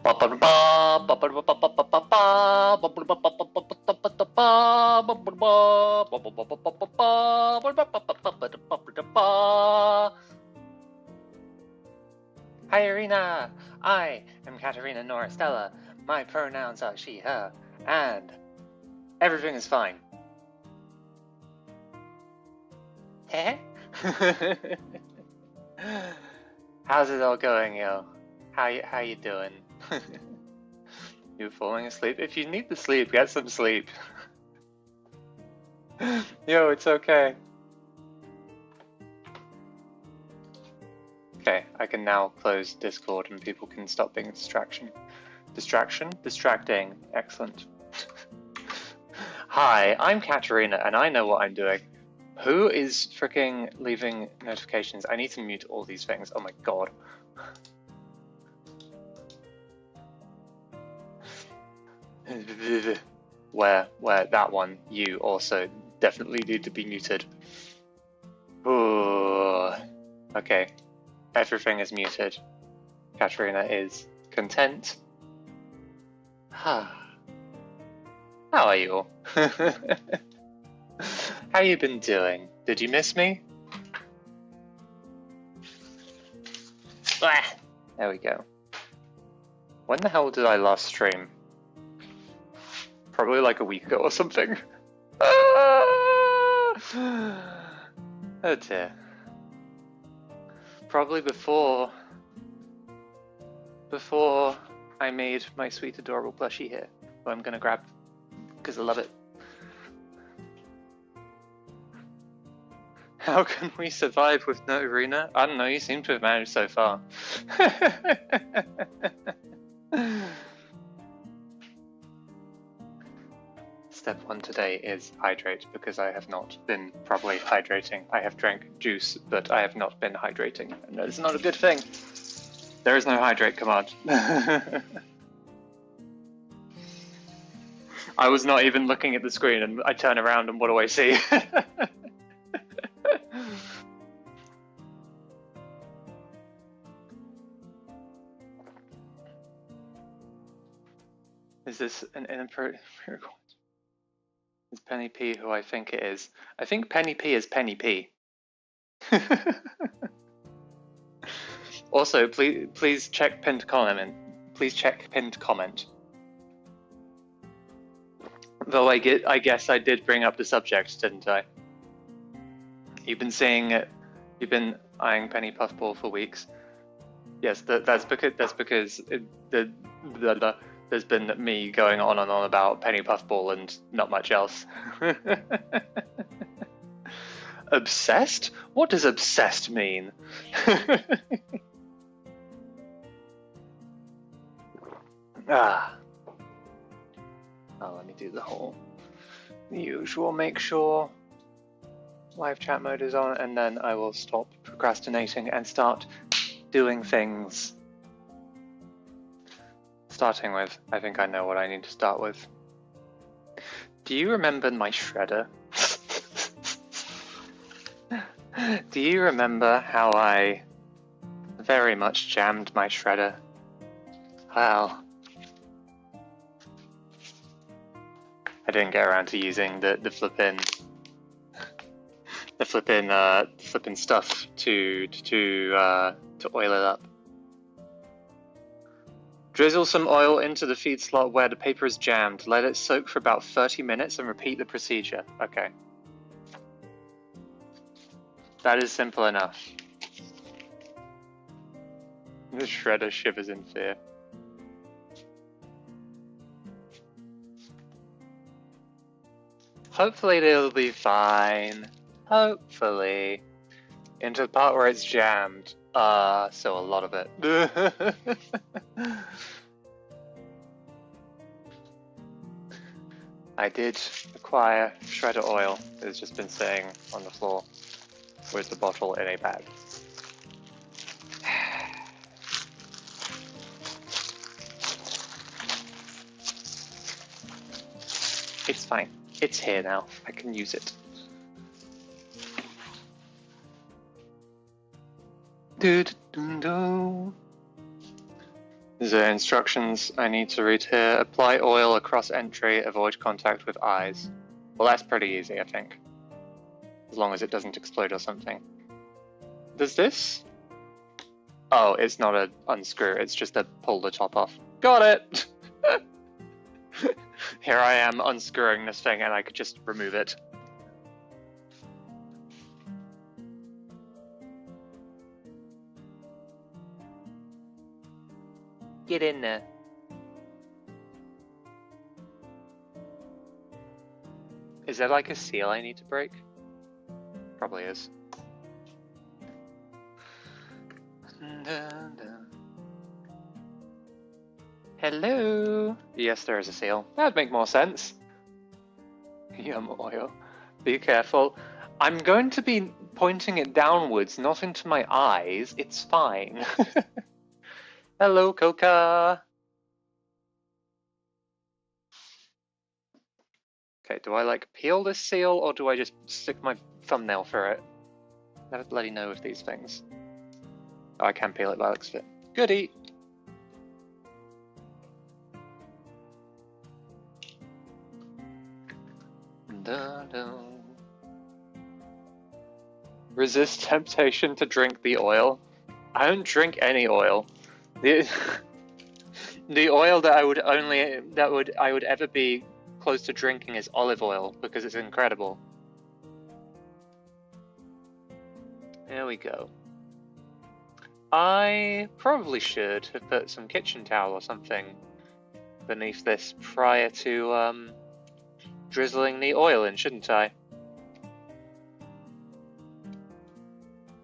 Hi Irina, I am Catarina Nora Stella. My pronouns are she, her, and everything is fine. Heh? How's it all going, yo? How you doing? You falling asleep? If you need to sleep, get some sleep. Yo, it's okay. Okay, I can now close Discord and people can stop being a distraction. Distracting. Excellent. Hi, I'm Catarina and I know what I'm doing. Who is freaking leaving notifications? I need to mute all these things. Oh my god. Where that one, you also definitely need to be muted. Ooh. Okay, everything is muted. Catarina is content. How are you all? How you been doing? Did you miss me? There we go. When the hell did I last stream? Probably like a week ago or something. Oh dear. Probably before I made my sweet adorable plushie here, who I'm gonna grab because I love it. How can we survive with no Irina? I don't know, you seem to have managed so far. Step 1 today is hydrate, because I have not been properly hydrating. I have drank juice, but I have not been hydrating, and that is not a good thing. There is no hydrate command. I was not even looking at the screen, and I turn around and what do I see? Is this an inappropriate request? Is Penny P who I think it is? I think Penny P is Penny P. Also, please check pinned comment. Please check pinned comment. Though I guess I did bring up the subject, didn't I? You've been eyeing Penny Puffball for weeks. Yes, that's because there's been me going on and on about Penny Puffball and not much else. Obsessed? What does obsessed mean? Oh, let me do the usual. Make sure live chat mode is on, and then I will stop procrastinating and start doing things. Starting with, I think I know what I need to start with. Do you remember my shredder? Do you remember how I very much jammed my shredder? Well, I didn't get around to using the flippin' stuff to oil it up. Drizzle some oil into the feed slot where the paper is jammed. Let it soak for about 30 minutes and repeat the procedure. Okay. That is simple enough. The shredder shivers in fear. Hopefully it'll be fine. Hopefully. Into the part where it's jammed. So a lot of it. I did acquire shredder oil. It's just been sitting on the floor with the bottle in a bag. It's fine. It's here now. I can use it. The instructions I need to read here. Apply oil across entry, avoid contact with eyes. Well, that's pretty easy, I think. As long as it doesn't explode or something. Does this? Oh, it's not a unscrew, it's just a pull the top off. Got it! Here I am unscrewing this thing and I could just remove it. Get in there. Is there like a seal I need to break? Probably is. Hello? Yes, there is a seal. That'd make more sense. Yum oil. Be careful. I'm going to be pointing it downwards, not into my eyes. It's fine. Hello, Coca. Okay, do I like peel this seal or do I just stick my thumbnail through it? Never bloody know with these things. Oh, I can peel it by the looks of it. Goodie. Resist temptation to drink the oil. I don't drink any oil. The oil that I would ever be close to drinking is olive oil because it's incredible. There we go. I probably should have put some kitchen towel or something beneath this prior to drizzling the oil in, shouldn't I?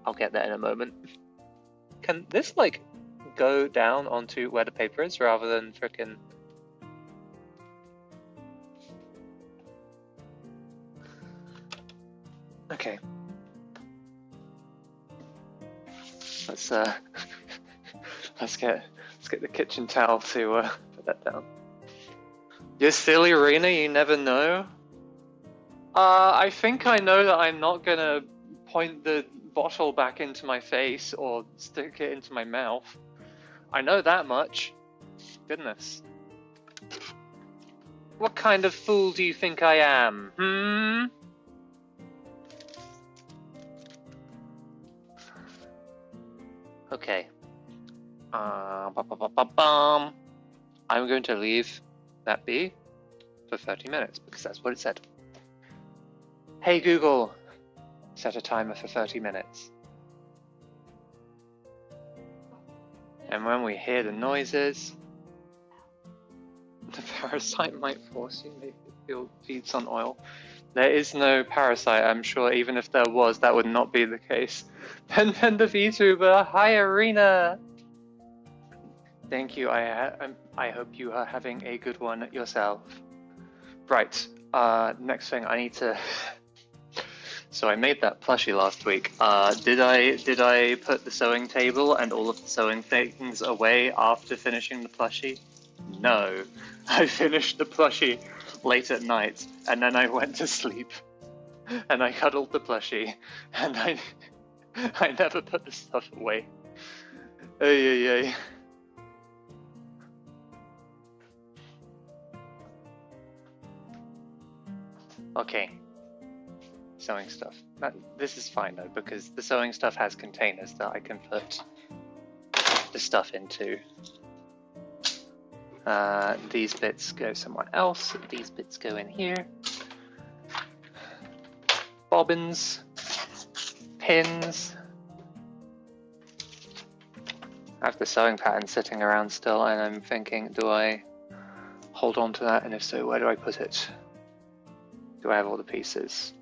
I'll get that in a moment. Can this like go down onto where the paper is rather than frickin'... Okay. Let's get the kitchen towel to put that down. You silly Rena, you never know. I think I know that I'm not gonna point the bottle back into my face or stick it into my mouth. I know that much. Goodness. What kind of fool do you think I am? Okay. I'm going to leave that be for 30 minutes because that's what it said. Hey Google, set a timer for 30 minutes. And when we hear the noises, the parasite might force you maybe feel feeds on oil. There is no parasite, I'm sure. Even if there was, that would not be the case. Pen the VTuber, hi Arena! Thank you, I hope you are having a good one yourself. Right, next thing I need to... So I made that plushie last week. Did I put the sewing table and all of the sewing things away after finishing the plushie? No. I finished the plushie late at night, and then I went to sleep. And I cuddled the plushie, and I never put the stuff away. Ay. Okay. Sewing stuff. This is fine though, because the sewing stuff has containers that I can put the stuff into. These bits go somewhere else. These bits go in here. Bobbins, pins. I have the sewing pattern sitting around still, and I'm thinking, do I hold on to that? And if so, where do I put it? Do I have all the pieces?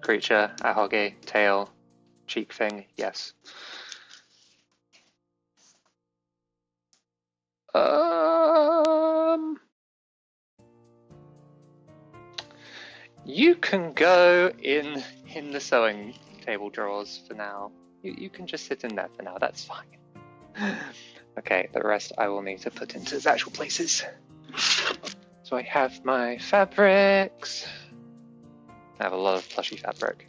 Creature, ahoge, tail, cheek thing, yes. You can go in the sewing table drawers for now. You can just sit in there for now, that's fine. Okay, the rest I will need to put into its actual places. So I have my fabrics. I have a lot of plushy fabric.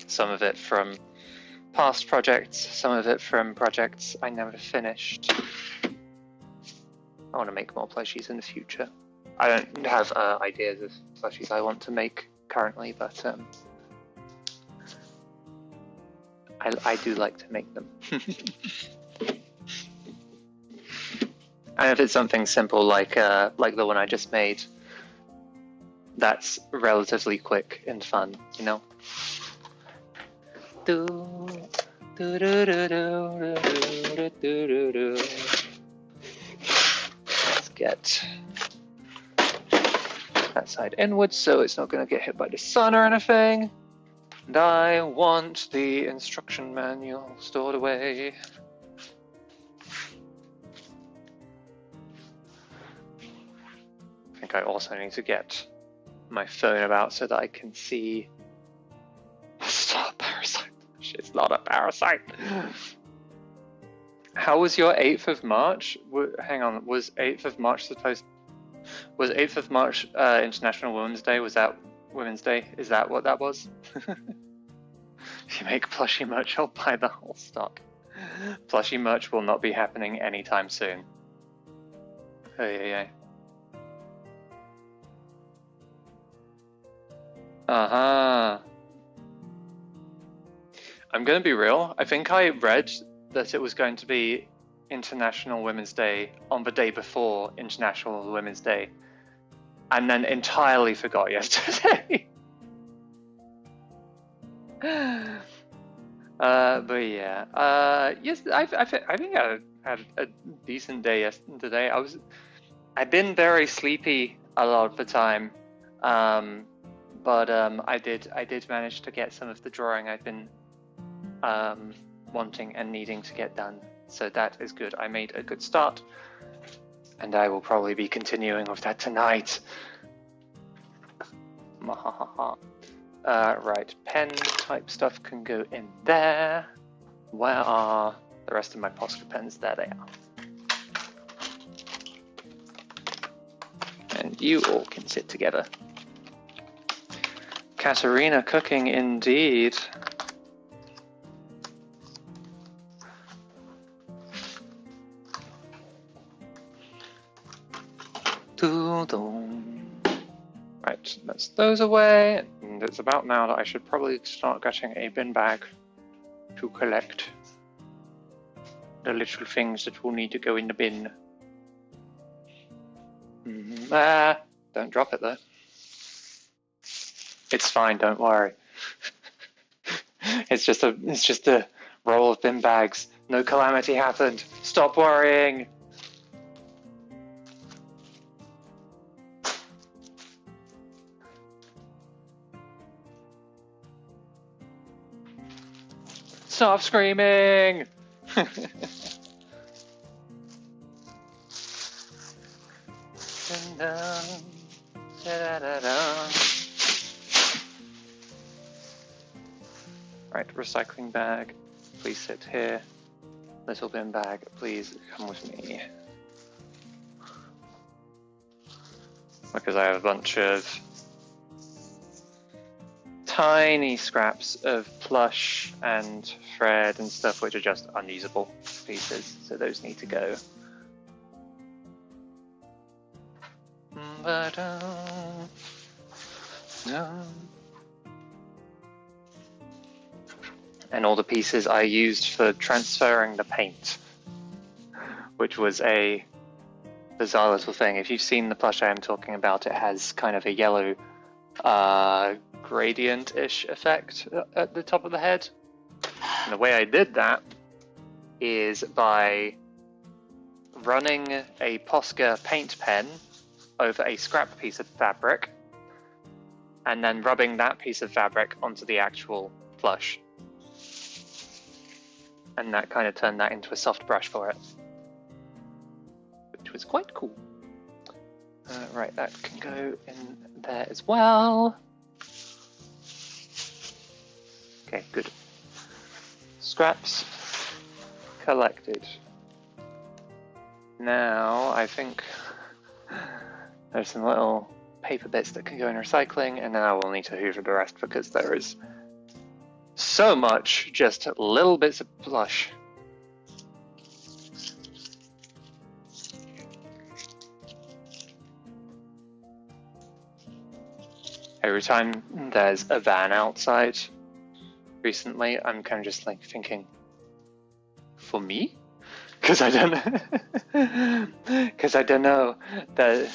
Some of it from past projects, some of it from projects I never finished. I want to make more plushies in the future. I don't have ideas of plushies I want to make currently, but I do like to make them. And if it's something simple like the one I just made, that's relatively quick and fun, you know? Let's get that side inwards so it's not going to get hit by the sun or anything. And I want the instruction manual stored away. I think I also need to get my phone about so that I can see. It's not a parasite. It's not a parasite. How was your 8th of March? Hang on, was 8th of March supposed? Was 8th of March International Women's Day? Was that Women's Day? Is that what that was? If you make plushie merch, I'll buy the whole stock. Plushie merch will not be happening anytime soon. Hey. I'm gonna be real. I think I read that it was going to be International Women's Day on the day before International Women's Day, and then entirely forgot yesterday. But yeah, yes, I think I had a decent day yesterday. I've been very sleepy a lot of the time, but I did manage to get some of the drawing I've been wanting and needing to get done. So that is good. I made a good start, and I will probably be continuing with that tonight. Right, pen type stuff can go in there. Where are the rest of my Posca pens? There they are. And you all can sit together. Catarina cooking indeed. Right, that's those away, and it's about now that I should probably start getting a bin bag to collect the little things that will need to go in the bin. Don't drop it though. It's fine, don't worry. It's just a roll of bin bags. No calamity happened. Stop worrying. Stop screaming! Right, recycling bag, please sit here. Little bin bag, please come with me. Because I have a bunch of tiny scraps of plush and thread and stuff which are just unusable pieces, so those need to go. And all the pieces I used for transferring the paint, which was a bizarre little thing. If you've seen the plush I am talking about, it has kind of a yellow gradient-ish effect at the top of the head. And the way I did that is by running a Posca paint pen over a scrap piece of fabric and then rubbing that piece of fabric onto the actual plush. And that kind of turned that into a soft brush for it, which was quite cool. Right, that can go in there as well. Okay, good. Scraps collected. Now, I think there's some little paper bits that can go in recycling, and then I will need to hoover the rest because there is so much just little bits of blush. Every time there's a van outside recently, I'm kind of just like thinking, for me? Because I don't know that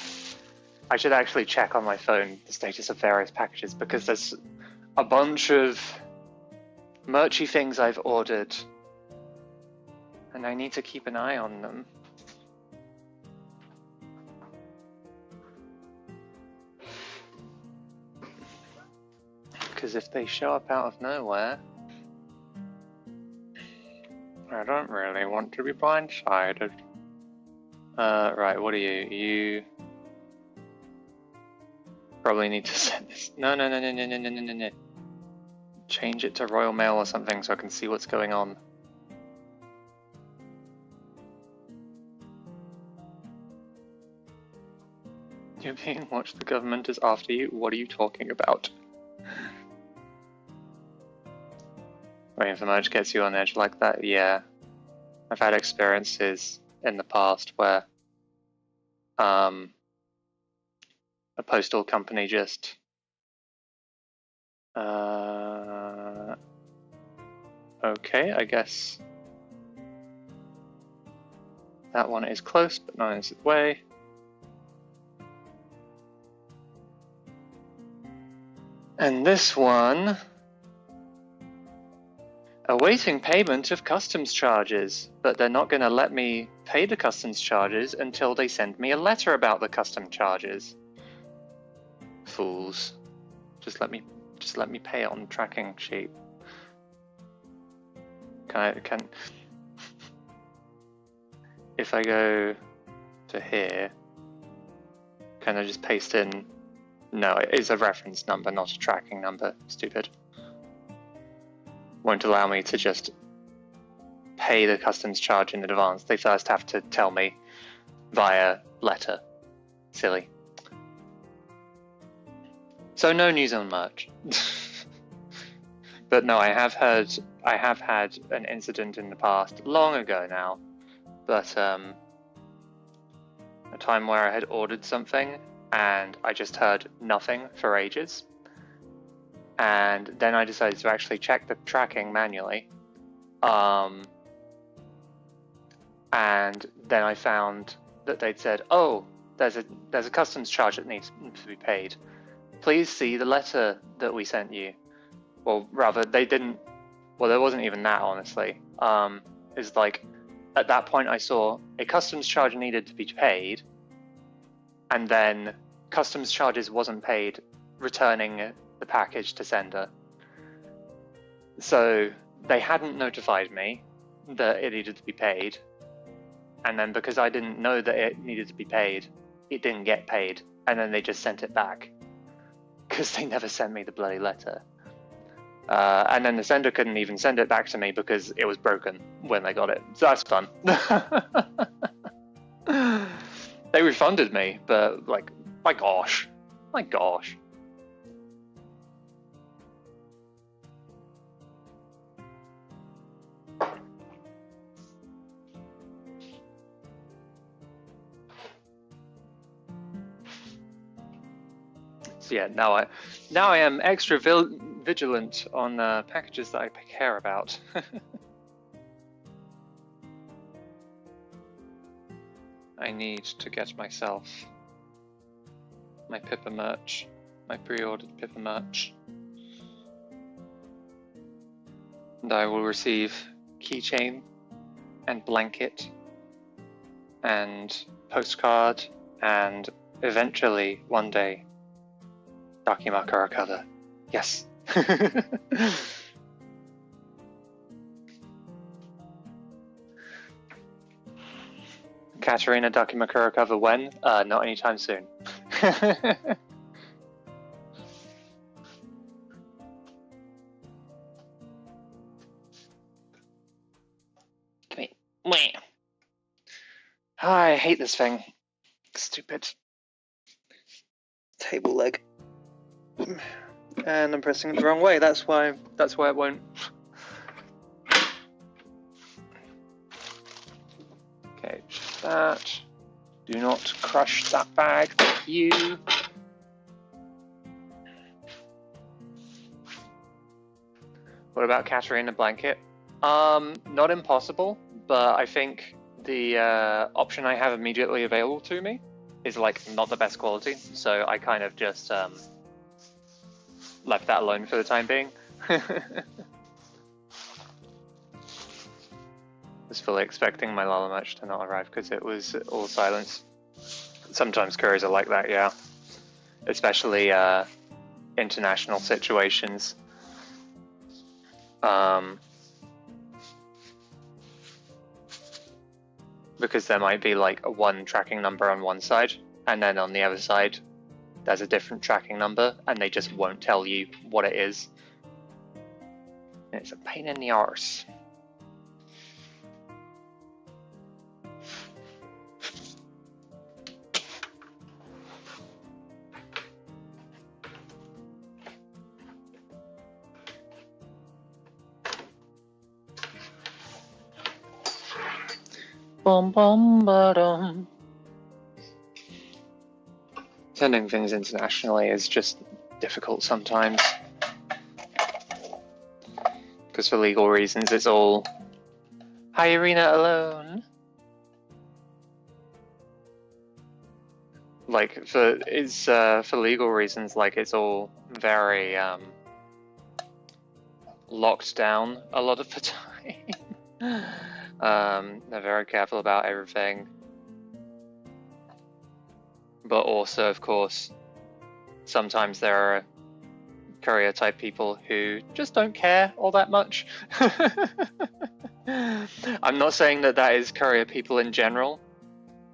I should actually check on my phone the status of various packages, because there's a bunch of merchy things I've ordered and I need to keep an eye on them. Because if they show up out of nowhere, I don't really want to be blindsided. Right, what are you? You probably need to send this. No. Change it to Royal Mail or something so I can see what's going on. You're being watched, the government is after you. What are you talking about? Waiting for merge gets you on edge like that? Yeah. I've had experiences in the past where a postal company just okay, I guess that one is close but not in its way. And this one, awaiting payment of customs charges, but they're not going to let me pay the customs charges until they send me a letter about the customs charges. Fools. Just let me pay it on the tracking sheet. Can if I go to here, can I just paste in? No, it's a reference number, not a tracking number. Stupid. Won't allow me to just pay the customs charge in advance. They first have to tell me via letter. Silly. So no news on merch. But no, I have had an incident in the past, long ago now, but a time where I had ordered something and I just heard nothing for ages. And then I decided to actually check the tracking manually. And then I found that they'd said, oh, there's a customs charge that needs to be paid. Please see the letter that we sent you. Well, rather, they didn't. Well, there wasn't even that, honestly. It's like, at that point I saw a customs charge needed to be paid, and then customs charges wasn't paid, returning the package to sender. So they hadn't notified me that it needed to be paid, and then because I didn't know that it needed to be paid, it didn't get paid, and then they just sent it back because they never sent me the bloody letter. And then the sender couldn't even send it back to me because it was broken when they got it. So that's fun. They refunded me, but like, my gosh. So yeah, now I am extra vigilant on packages that I care about. I need to get myself my Pippa merch, my pre-ordered Pippa merch. And I will receive keychain and blanket and postcard and eventually one day Dakimakura cover. Yes. Catarina Dakimakura cover when? Not anytime soon. Come here. I hate this thing. Stupid table leg. And I'm pressing it the wrong way. That's why it won't. Okay, just that. Do not crush that bag. Thank you. What about Catarina blanket? Not impossible, but I think the option I have immediately available to me is like not the best quality, so I kind of just left that alone for the time being. Was fully expecting my Lala merch to not arrive because it was all silence. Sometimes couriers are like that, yeah. Especially international situations. Because there might be like a one tracking number on one side, and then on the other side there's a different tracking number, and they just won't tell you what it is. And it's a pain in the arse. Bum bum ba-dum. Sending things internationally is just difficult sometimes. Because for legal reasons it's all, hi Irina alone. Like for legal reasons, like it's all very locked down a lot of the time. They're very careful about everything. But also, of course, sometimes there are courier type people who just don't care all that much. I'm not saying that that is courier people in general,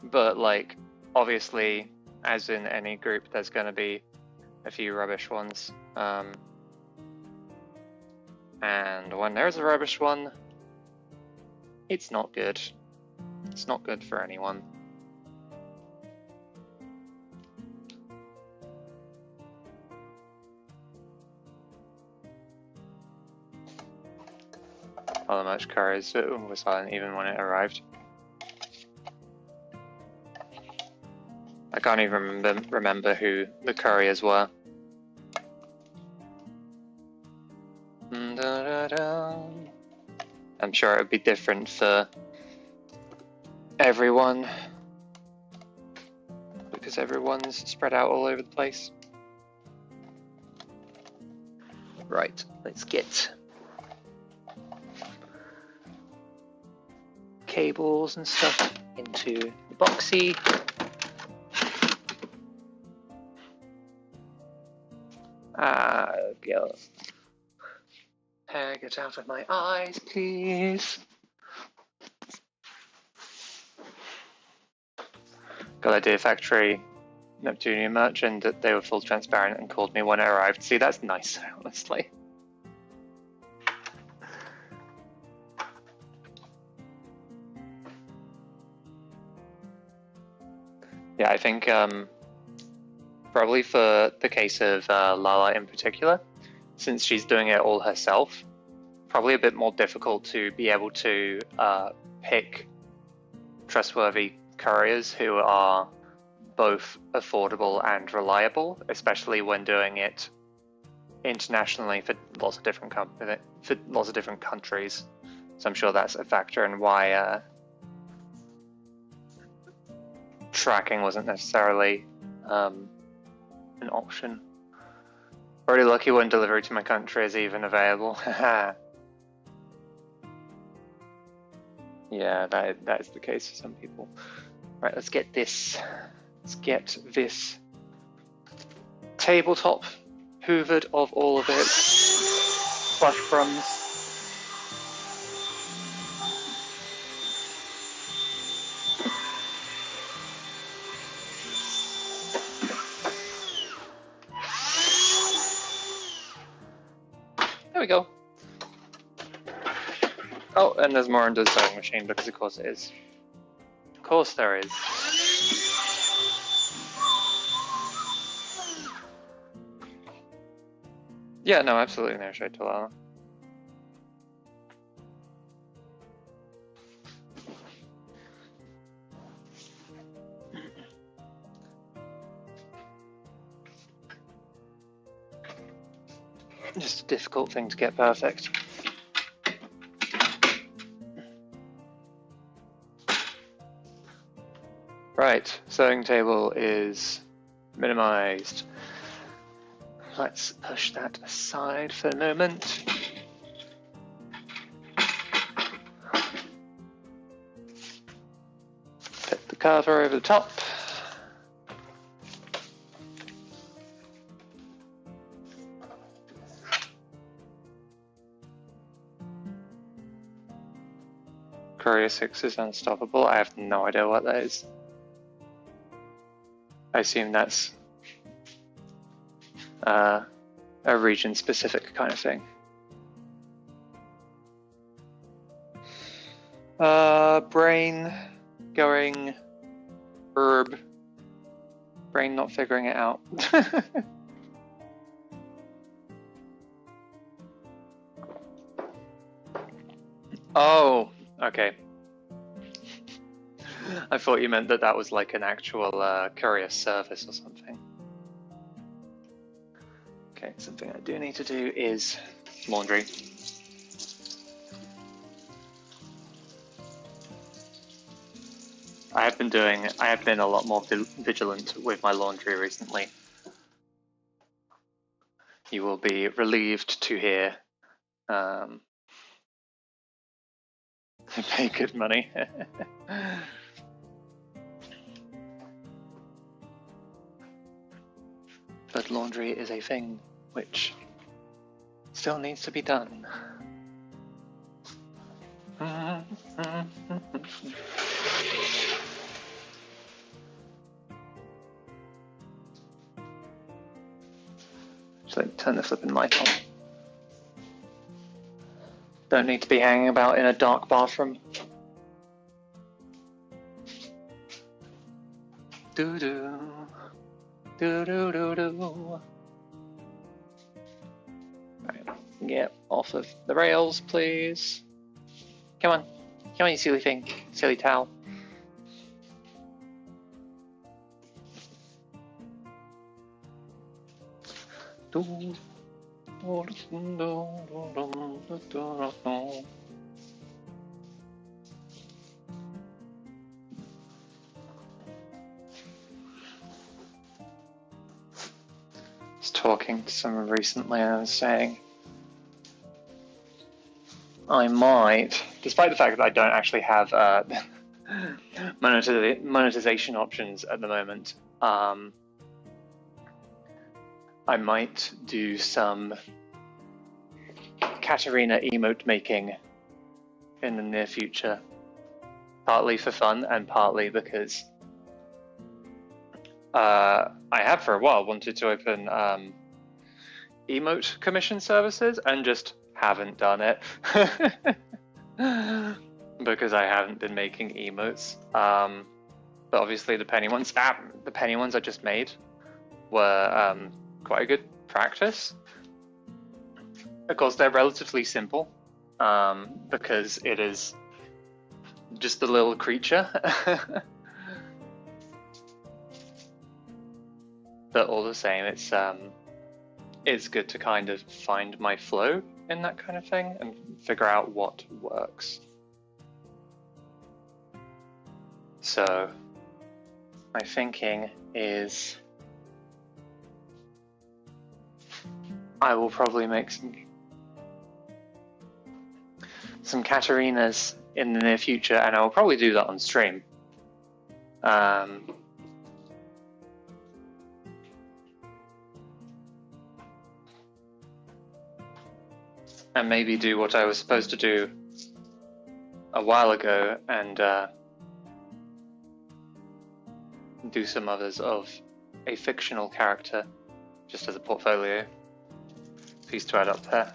but like, obviously, as in any group, there's going to be a few rubbish ones. And when there's a rubbish one, it's not good. It's not good for anyone. All the merch couriers were silent even when it arrived. I can't even remember who the couriers were. I'm sure it would be different for everyone because everyone's spread out all over the place. Right, let's get cables and stuff into the boxy. Get out of my eyes, please. Got Idea Factory Neptunian merch, and they were full transparent and called me when it arrived. See, that's nice, honestly. Yeah, I think probably for the case of Lala in particular, since she's doing it all herself, probably a bit more difficult to be able to pick trustworthy couriers who are both affordable and reliable, especially when doing it internationally for lots of different countries. So I'm sure that's a factor in why tracking wasn't necessarily an option. Already lucky when delivery to my country is even available. Yeah, that is the case for some people. Right, let's get this tabletop hoovered of all of its plush crumbs. There we go. Oh, and there's more under the sewing machine, because of course it is. Of course there is. Yeah, no, absolutely no shade to Lala. Just a difficult thing to get perfect. Right, sewing table is minimized. Let's push that aside for a moment. Put the cover over the top. Courier 6 is unstoppable. I have no idea what that is. I assume that's a region-specific kind of thing. Brain going herb. Brain not figuring it out. Oh, okay. I thought you meant that that was like an actual courier service or something. Okay, something I do need to do is laundry. I have been a lot more vigilant with my laundry recently. You will be relieved to hear. Pay good money. But laundry is a thing which still needs to be done. Just like turn the flipping light on. Don't need to be hanging about in a dark bathroom. Doo doo. Doo doo doo doo. Right, get off of the rails, please. Come on. Come on, you silly thing. Silly towel. I was talking to someone recently and I was saying I might, despite the fact that I don't actually have monetization options at the moment, I might do some Catarina emote making in the near future, partly for fun and partly because I have for a while wanted to open emote commission services and just haven't done it because I haven't been making emotes. But obviously the penny ones I just made were quite a good practice. Of course, they're relatively simple because it is just a little creature. But all the same, it's good to kind of find my flow in that kind of thing and figure out what works. So my thinking is I will probably make some Catarinas in the near future, and I will probably do that on stream. And maybe do what I was supposed to do a while ago and do some others of a fictional character just as a portfolio piece to add up there.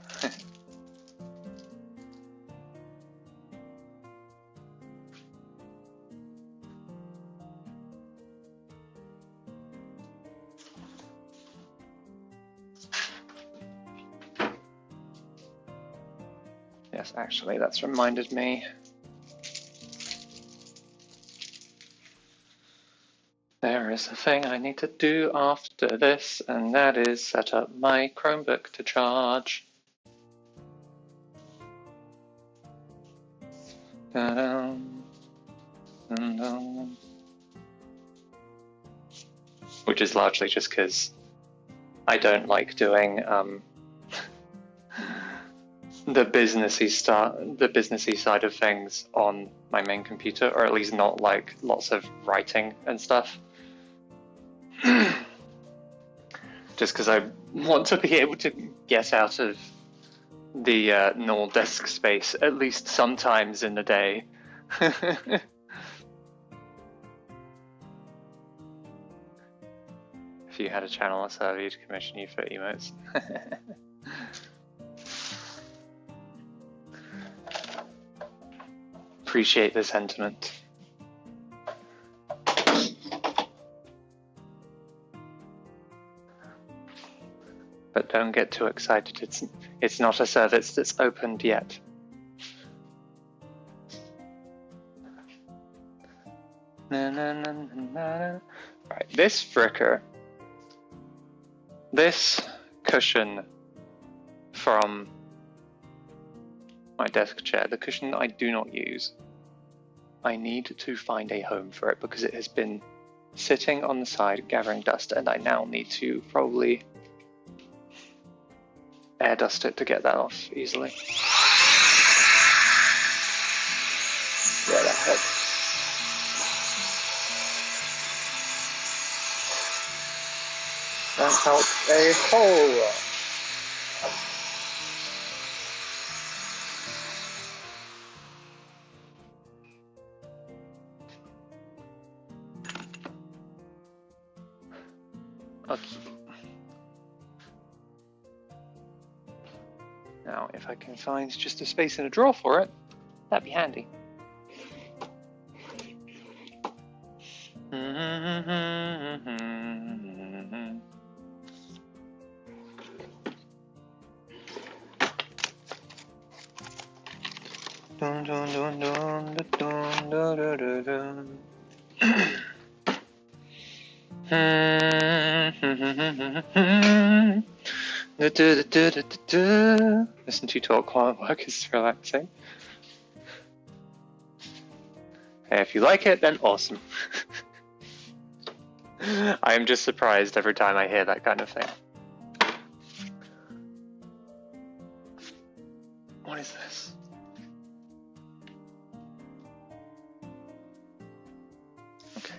Yes, actually, that's reminded me. There is a thing I need to do after this, and that is set up my Chromebook to charge. Which is largely just because I don't like doing the businessy side of things on my main computer, or at least not like lots of writing and stuff. Just because I want to be able to get out of the normal desk space at least sometimes in the day. If you had a channel, I'll serve you to commission you for emotes. Appreciate the sentiment. But don't get too excited. It's not a service that's opened yet. Right, this fricker. This cushion from my desk chair, the cushion I do not use, I need to find a home for it because it has been sitting on the side gathering dust, and I now need to probably air dust it to get that off easily. Yeah, that helps. That helps a whole lot. Okay. Now, if I can find just a space in a drawer for it, that'd be handy. Dun, dun, dun, dun, dun, dun, dun, dun, dun. Listen to you talk while work is relaxing. Hey, if you like it, then awesome. I am just surprised every time I hear that kind of thing. What is this? Okay.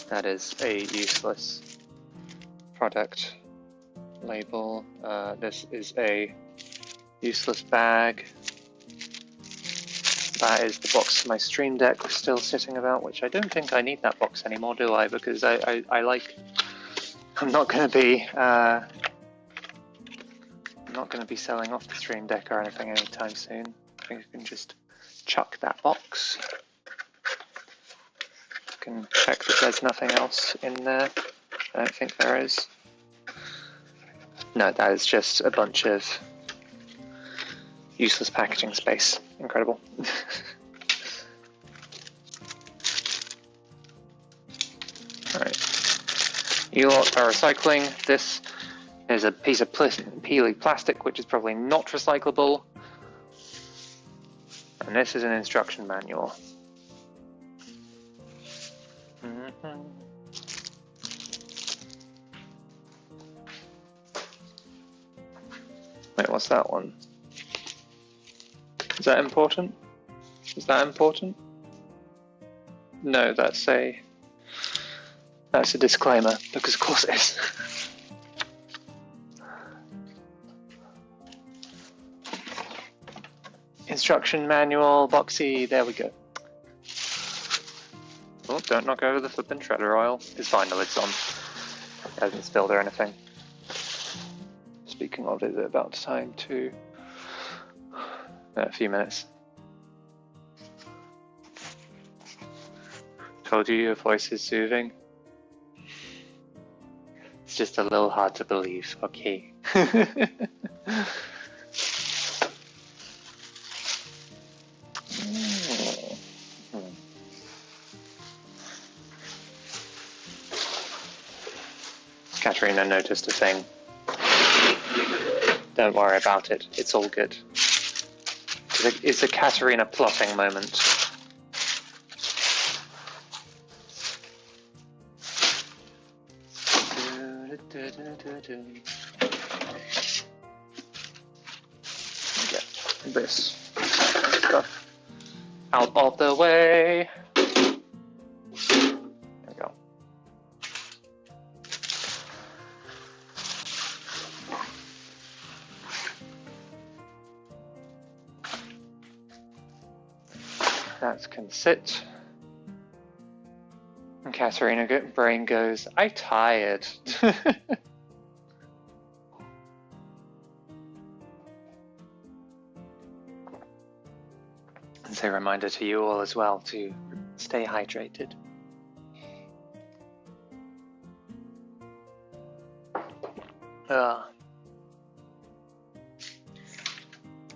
That is a useless product label. This is a useless bag. That is the box my Stream Deck was still sitting about, which I don't think I need that box anymore, do I? Because I'm not going to be selling off the Stream Deck or anything anytime soon. I think I can just chuck that box. I can check that there's nothing else in there. I don't think there is. No, that is just a bunch of useless packaging space. Incredible. Alright. You lot are recycling. This is a piece of peely plastic, which is probably not recyclable. And this is an instruction manual. Wait, what's that one? Is that important? Is that important? No, that's a disclaimer, because of course it is. Instruction manual, boxy, there we go. Oh, don't knock over the flippin' shredder oil. It's fine, the lid's on. It hasn't spilled or anything. Speaking of, is it about time to... a few minutes. Told you your voice is soothing. It's just a little hard to believe, okay. Catarina noticed a thing. Don't worry about it. It's all good. It's a Catarina plotting moment. Get this stuff out of the way. There we go. That can sit. And Catarina brain goes, I'm tired. It's a reminder to you all as well to stay hydrated.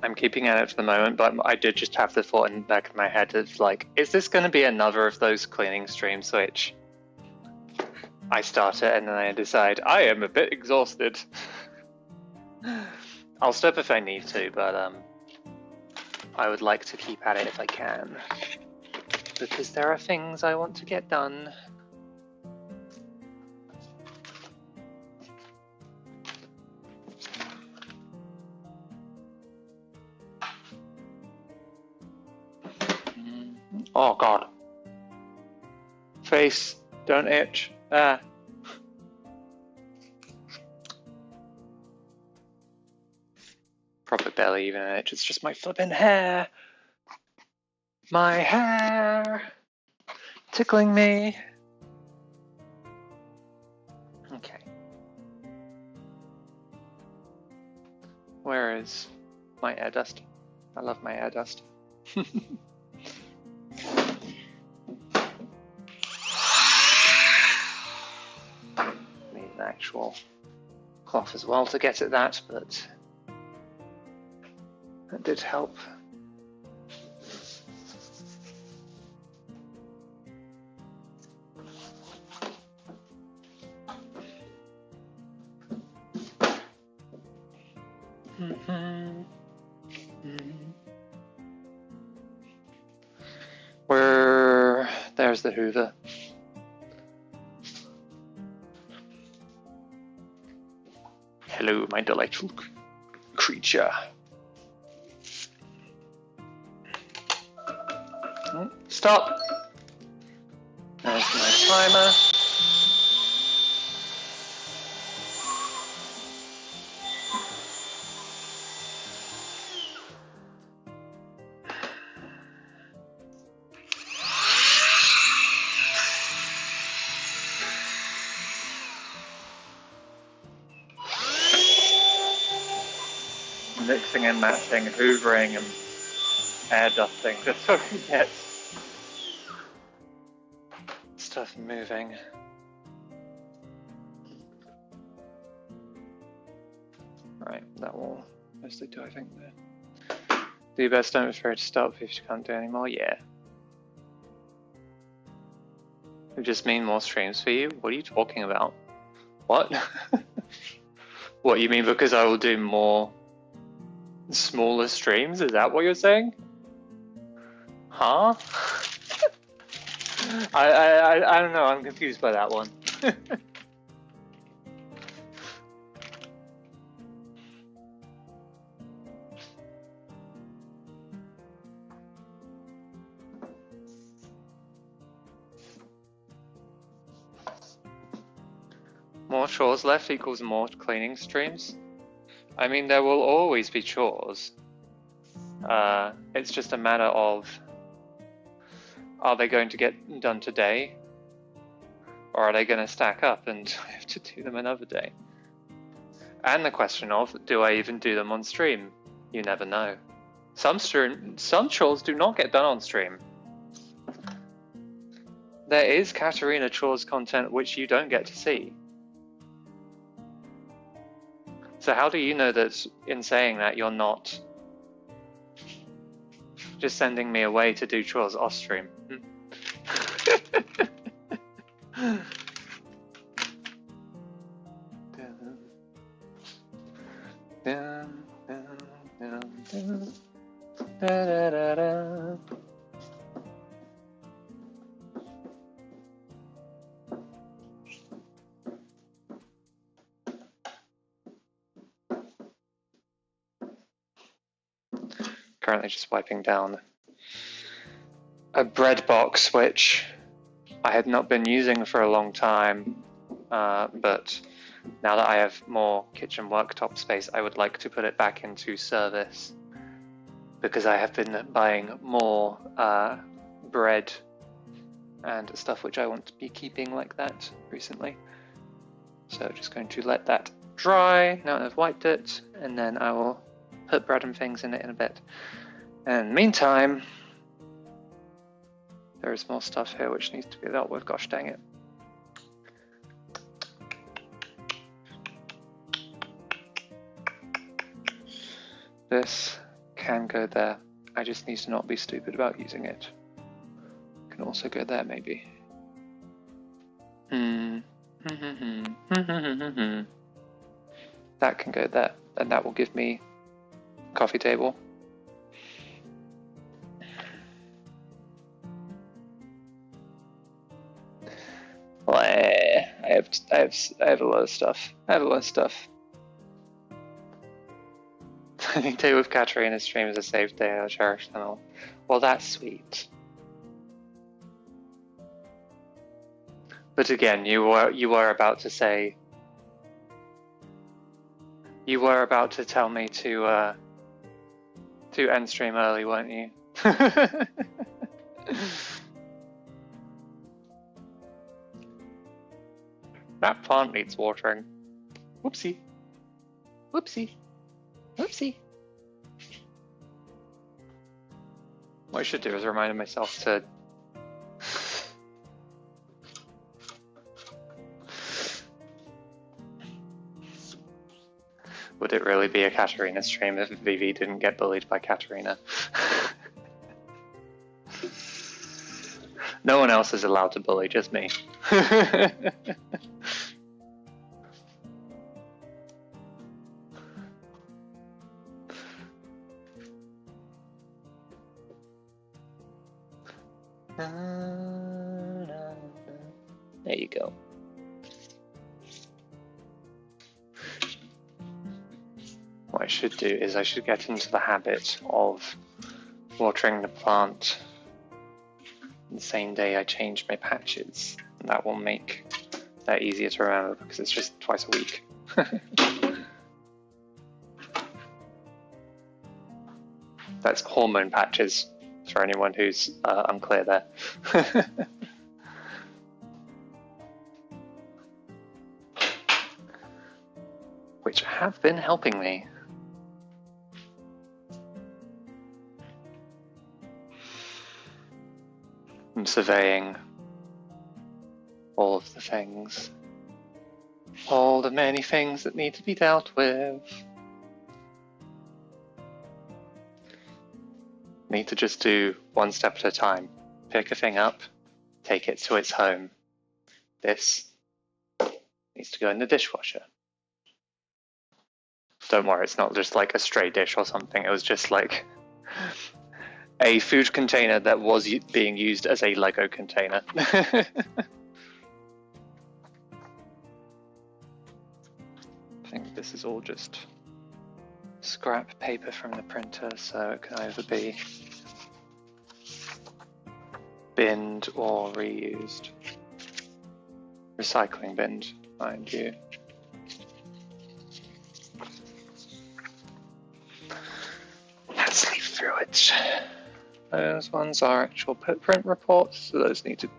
I'm keeping at it for the moment, but I did just have the thought in the back of my head of like, is this going to be another of those cleaning streams which I start it and then I decide I am a bit exhausted. I'll stop if I need to, but I would like to keep at it if I can, because there are things I want to get done. Oh god. Face, don't itch. Ah. Probably barely even an itch, it's just my flippin' hair. My hair. Tickling me. Okay. Where is my air dust? I love my air dust. Need an actual cloth as well to get at that, but that did help. There's the Hoover. Hello, my delightful creature. Oh, stop! There's my timer. Mixing and matching, hoovering and air dusting, just so we get stuff moving. Right, that will mostly do, I think. Do your best, don't be afraid to stop if you can't do anymore. Yeah. We just mean more streams for you? What are you talking about? What? What, you mean because I will do more smaller streams? Is that what you're saying? Huh? I don't know, I'm confused by that one. More chores left equals more cleaning streams? I mean, there will always be chores. It's just a matter of, are they going to get done today? Or are they going to stack up and I have to do them another day? And the question of, do I even do them on stream? You never know. Some chores do not get done on stream. There is Catarina chores content which you don't get to see. So how do you know that in saying that you're not just sending me away to do chores off stream? Currently just wiping down a bread box, which I had not been using for a long time, but now that I have more kitchen worktop space, I would like to put it back into service because I have been buying more bread and stuff which I want to be keeping like that recently. So just going to let that dry now that I've wiped it, and then I will put bread and things in it in a bit. And meantime, there is more stuff here which needs to be dealt with, gosh dang it. This can go there. I just need to not be stupid about using it. Can also go there, maybe. That can go there, and that will give me a coffee table. Well, I have a lot of stuff. I think day with Catarina stream is a safe day. I'll cherish them all. Well, that's sweet. But again, you were about to say. You were about to tell me to end stream early, weren't you? That plant needs watering. Whoopsie. Whoopsie. Whoopsie. What I should do is remind myself to would it really be a Catarina stream if Vivi didn't get bullied by Catarina? No one else is allowed to bully, just me. There you go. What I should do is I should get into the habit of watering the plant the same day I change my patches. And that will make that easier to remember because it's just twice a week. That's hormone patches for anyone who's unclear there. Which have been helping me. I'm surveying all of the things. All the many things that need to be dealt with. Need to just do one step at a time. Pick a thing up, take it to its home. This needs to go in the dishwasher. Don't worry, it's not just like a stray dish or something. It was just like a food container that was being used as a Lego container. I think this is all just scrap paper from the printer, so it can either be binned or reused. Recycling binned, mind you. Let's leaf through it. Those ones are actual print reports, so those need to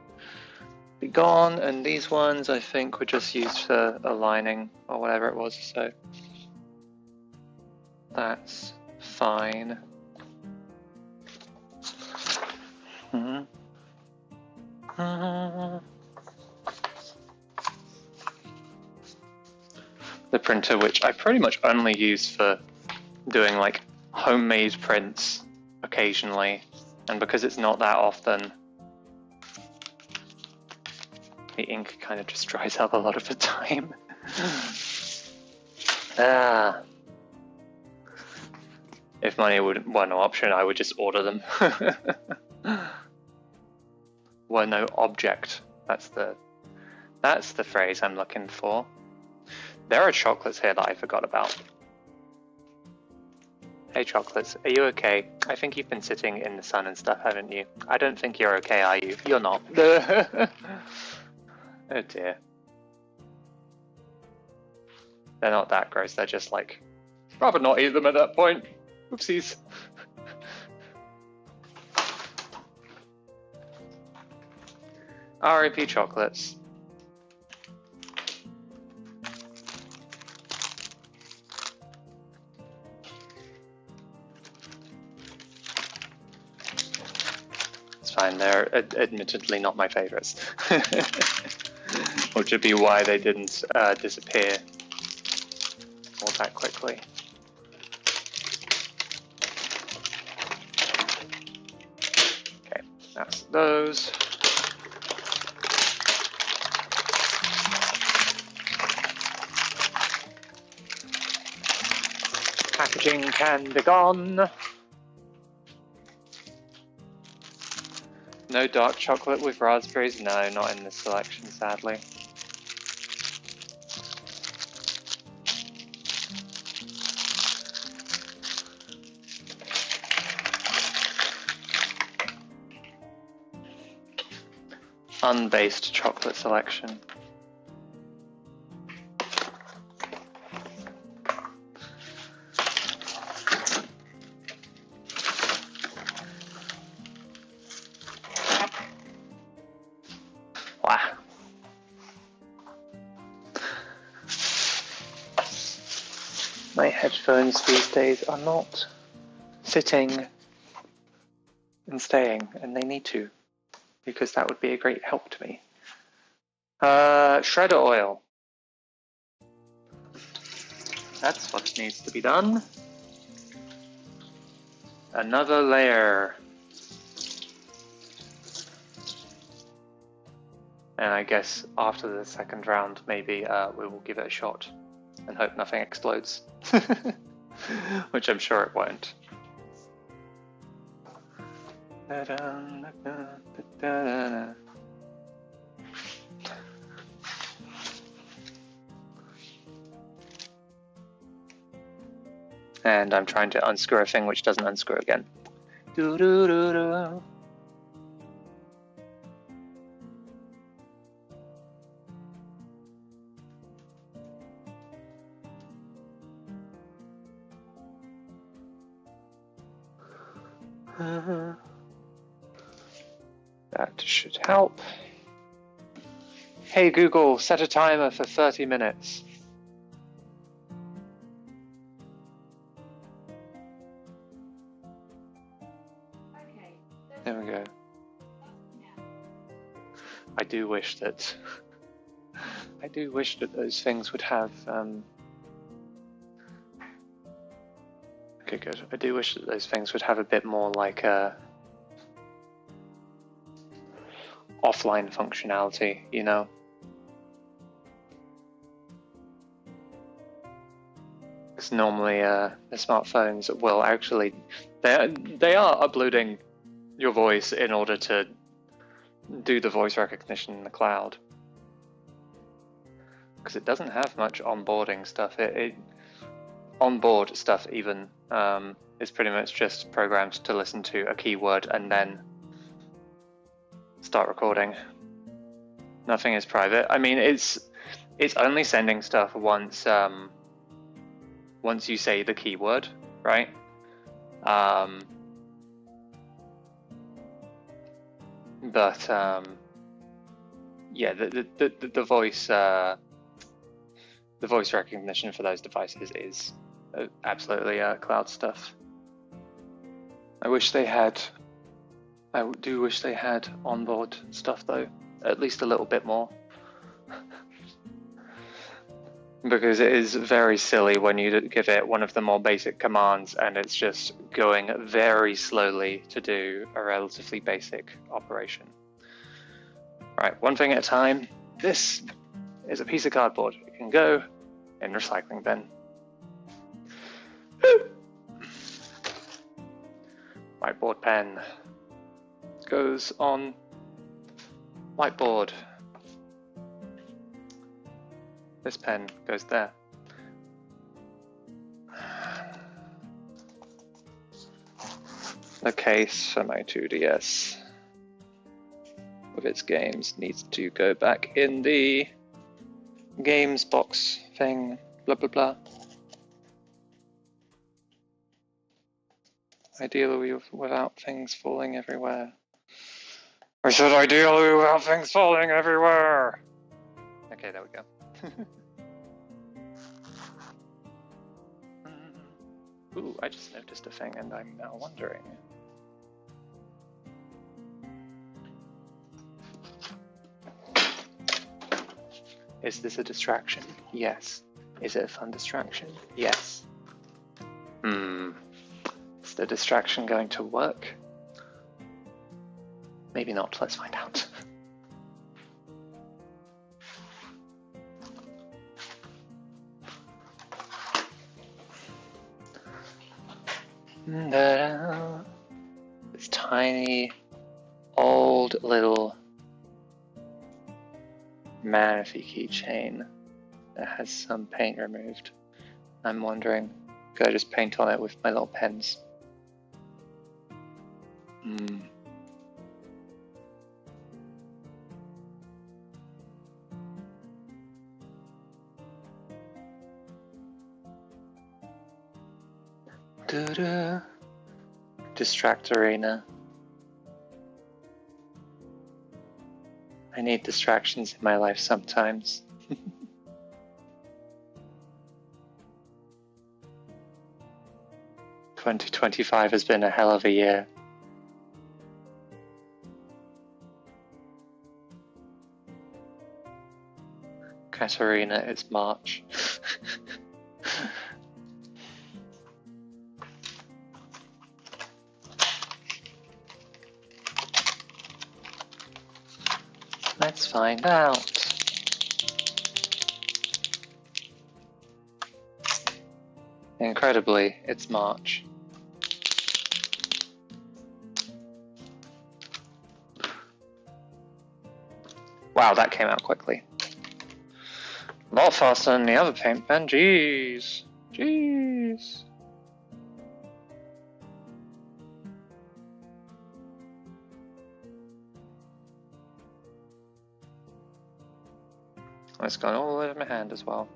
be gone, and these ones I think were just used for aligning or whatever it was, so that's fine. The printer, which I pretty much only use for doing like homemade prints occasionally, and because it's not that often, the ink kind of just dries up a lot of the time. If money were no option, I would just order them. Were no object. That's the phrase I'm looking for. There are chocolates here that I forgot about. Hey chocolates, are you okay? I think you've been sitting in the sun and stuff, haven't you? I don't think you're okay, are you? You're not. Oh dear. They're not that gross, they're just like, rather not eat them at that point. Oopsies. R.I.P. chocolates. It's fine, they're admittedly not my favorites. Which would be why they didn't disappear all that quickly. Okay, that's those. Packaging can be gone. No dark chocolate with raspberries? No, not in this selection, sadly. Unbased chocolate selection. Wow. My headphones these days are not sitting and staying, and they need to, because that would be a great help to me. Shredder oil. That's what needs to be done. Another layer. And I guess after the second round, maybe we will give it a shot and hope nothing explodes. Which I'm sure it won't. And I'm trying to unscrew a thing which doesn't unscrew again. Do do do do. That should help. Hey Google, set a timer for 30 minutes. Okay. There we go. I do wish that those things would have okay, good. I do wish that those things would have a bit more like offline functionality, you know? Because normally the smartphones will actually, they are uploading your voice in order to do the voice recognition in the cloud. Because it doesn't have much onboarding stuff. Onboard stuff even is pretty much just programmed to listen to a keyword and then start recording. Nothing is private. I mean, it's only sending stuff once you say the keyword, right? But yeah, the voice recognition for those devices is absolutely cloud stuff. I do wish they had onboard stuff though, at least a little bit more. Because it is very silly when you give it one of the more basic commands and it's just going very slowly to do a relatively basic operation. Right, one thing at a time. This is a piece of cardboard. It can go in recycling bin. Whiteboard pen goes on whiteboard. This pen goes there. The case for my 2DS with its games needs to go back in the games box thing, blah blah blah. Ideally without things falling everywhere. Or should ideally without things falling everywhere? Okay, there we go. Ooh, I just noticed a thing and I'm now wondering. Is this a distraction? Yes. Is it a fun distraction? Yes. Is the distraction going to work? Maybe not, let's find out. This tiny, old little Manatee keychain that has some paint removed. I'm wondering, could I just paint on it with my little pens? Distractorina. I need distractions in my life sometimes. 2025 has been a hell of a year. Catarina, it's March. Let's find out. Incredibly, it's March. Wow, that came out quickly. A lot faster than the other paint pen, jeez. Jeez. It's gone all over my hand as well.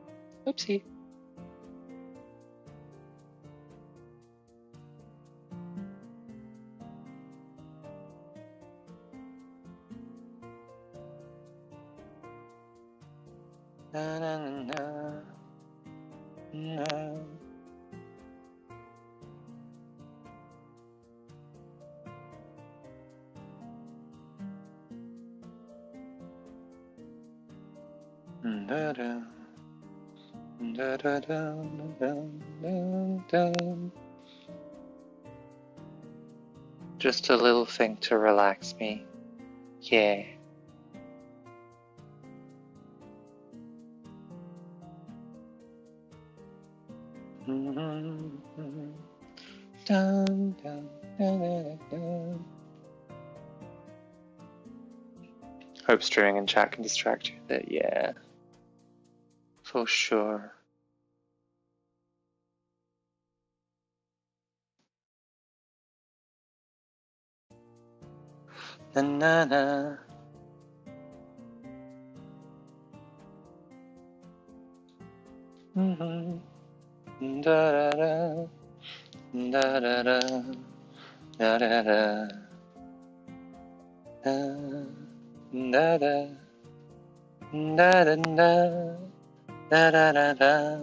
Oopsie. Na na na na na. Da da da da da da da. Just a little thing to relax me. Yeah. Dun, dun, dun, dun. Hope streaming and chat can distract you a bit, yeah. For sure. Na na na. Da da da. Da da da. Da da da. Da da. Da da da. Da da da da.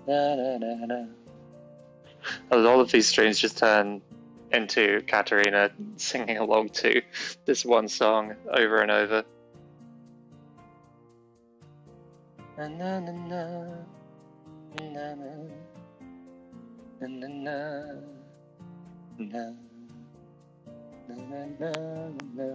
Da da da da. All of these streams just turn into Catarina singing along to this one song over and over. Na na na na. Na na. Na na na. Na. Na na na na.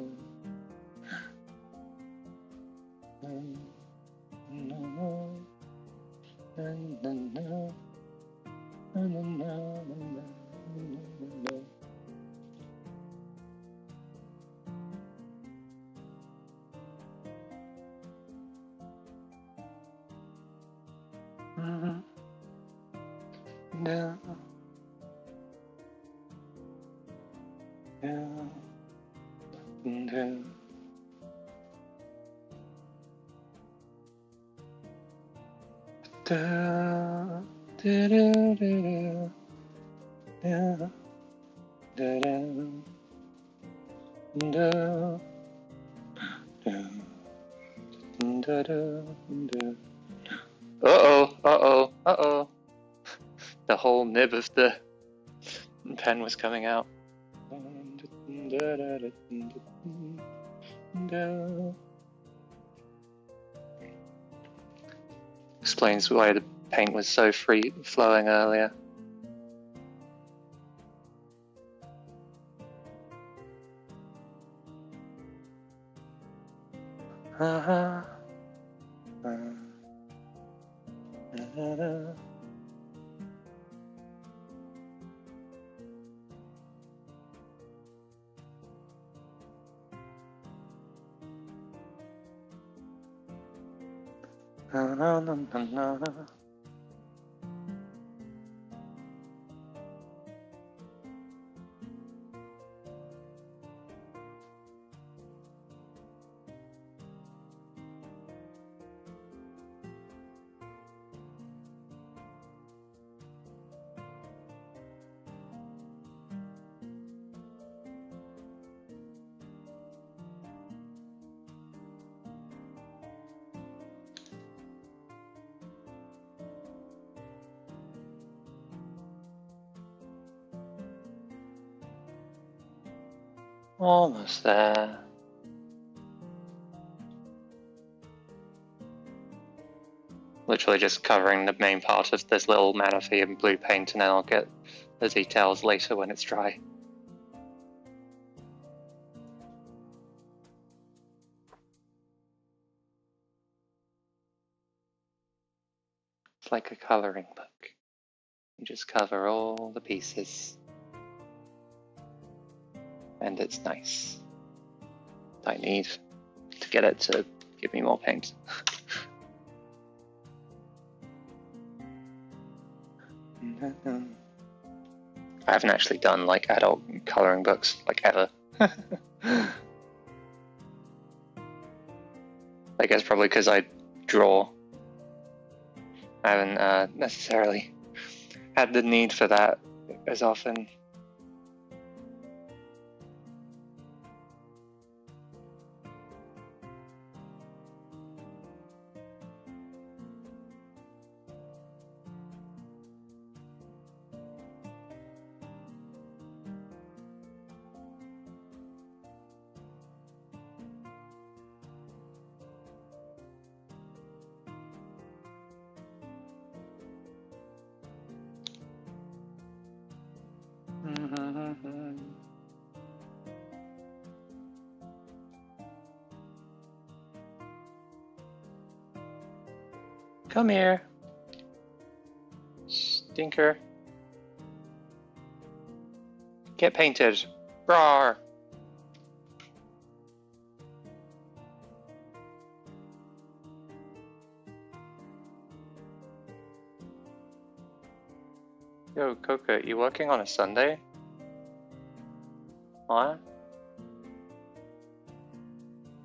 Uh-oh. The whole nib of the pen was coming out. Explains why the paint was so free flowing earlier. Almost there. Literally just covering the main part of this little manatee in blue paint, and then I'll get the details later when it's dry. It's like a colouring book. You just cover all the pieces. And it's nice. I need to get it to give me more paint. I haven't actually done like adult colouring books like ever. I guess probably because I draw. I haven't necessarily had the need for that as often. Come here, stinker. Get painted. Rawr. Yo, Coco, you working on a Sunday? What?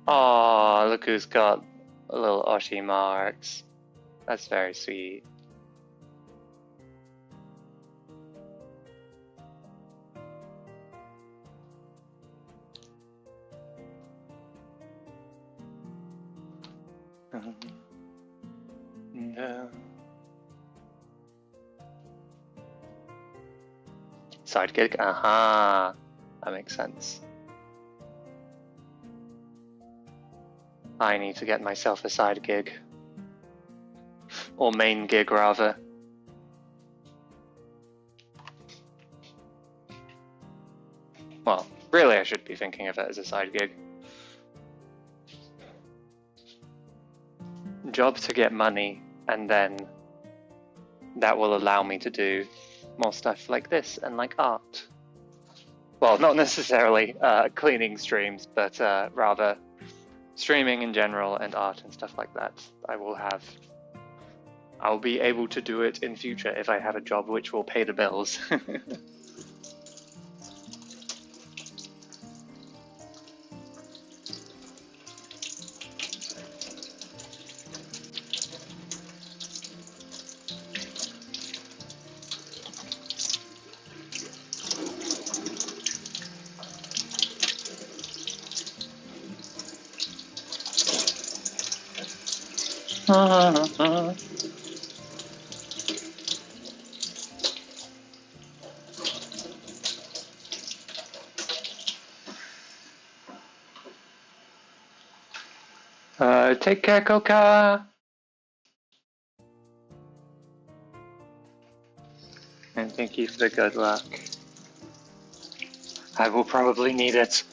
Oh, look who's got a little Oshi marks. That's very sweet. Side gig? Aha! That makes sense. I need to get myself a side gig. Or main gig, rather. Well, really I should be thinking of it as a side gig. Job to get money, and then that will allow me to do more stuff like this and like art. Well, not necessarily cleaning streams, but rather streaming in general and art and stuff like that. I'll be able to do it in future if I have a job which will pay the bills. Take care, Coca! And thank you for the good luck. I will probably need it.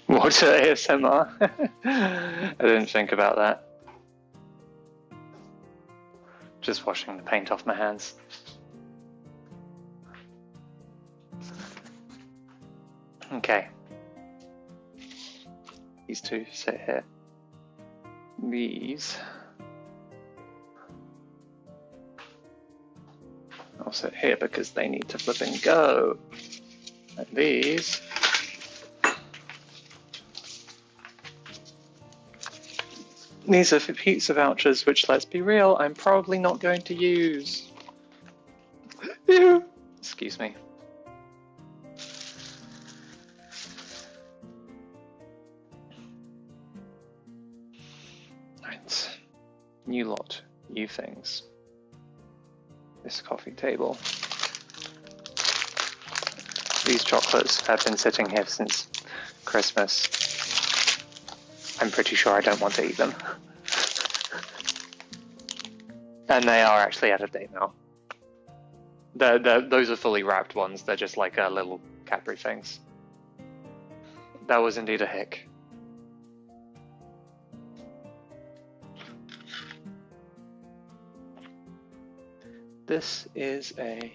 Water ASMR. I didn't think about that. Just washing the paint off my hands. Okay. These two sit here. These. I'll sit here because they need to flip and go. And these. These are for pizza vouchers, which, let's be real, I'm probably not going to use. Ew. Excuse me. Right. New lot, new things. This coffee table. These chocolates have been sitting here since Christmas. I'm pretty sure I don't want to eat them. And they are actually out of date now. Those are fully wrapped ones. They're just like little Cadbury things. That was indeed a hick. This is a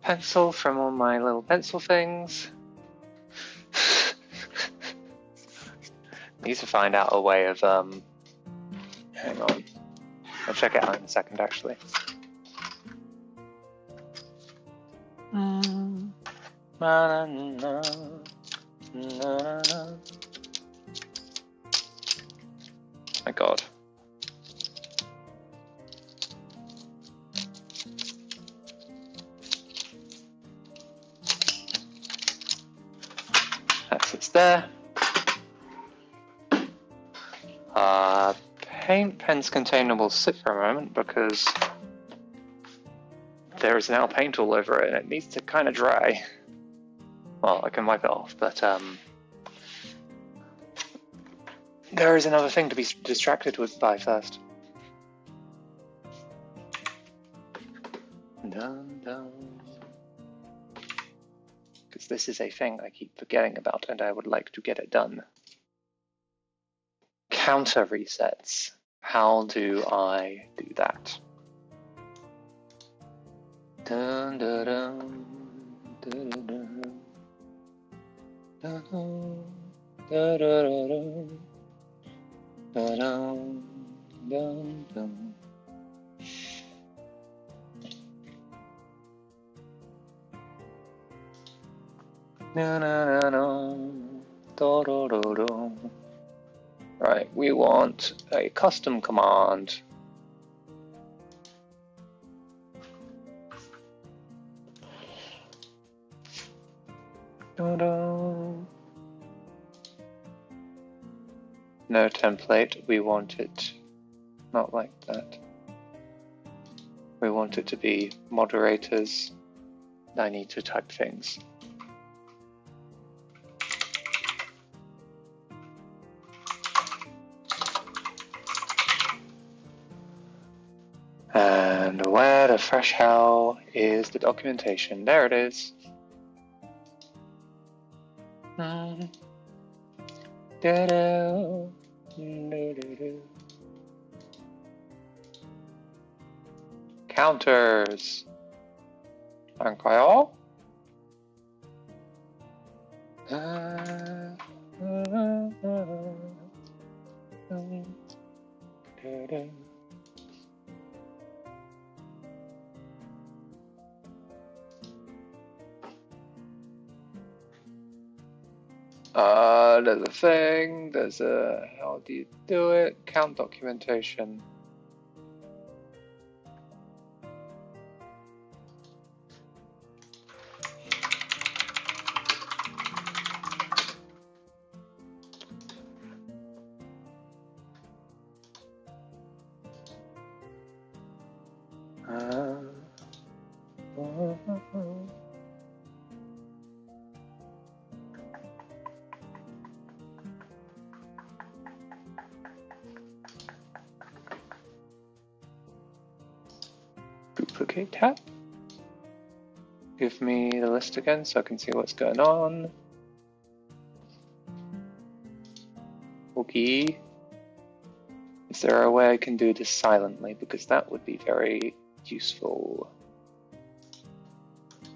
pencil from all my little pencil things. Need to find out a way of, hang on. I'll check it out in a second, actually. My God. That sits there. Paint pen's container will sit for a moment because there is now paint all over it and it needs to kind of dry. Well, I can wipe it off, but there is another thing to be distracted by first. Dun, dun. Because this is a thing I keep forgetting about and I would like to get it done. Counter resets. How do I do that? Dun, dun, dun, dun, dun, dun, dun, dun, dun, dun, dun. Na, na, na, na. Do, do, do, do. Right, we want a custom command. No template, we want it not like that. We want it to be moderators I need to type things. And where the fresh hell is the documentation? There it is. Counters. 안까요? There's a thing, there's a, how do you do it? Count documentation. Duplicate tab. Give me the list again so I can see what's going on. Okay. Is there a way I can do this silently? Because that would be very useful.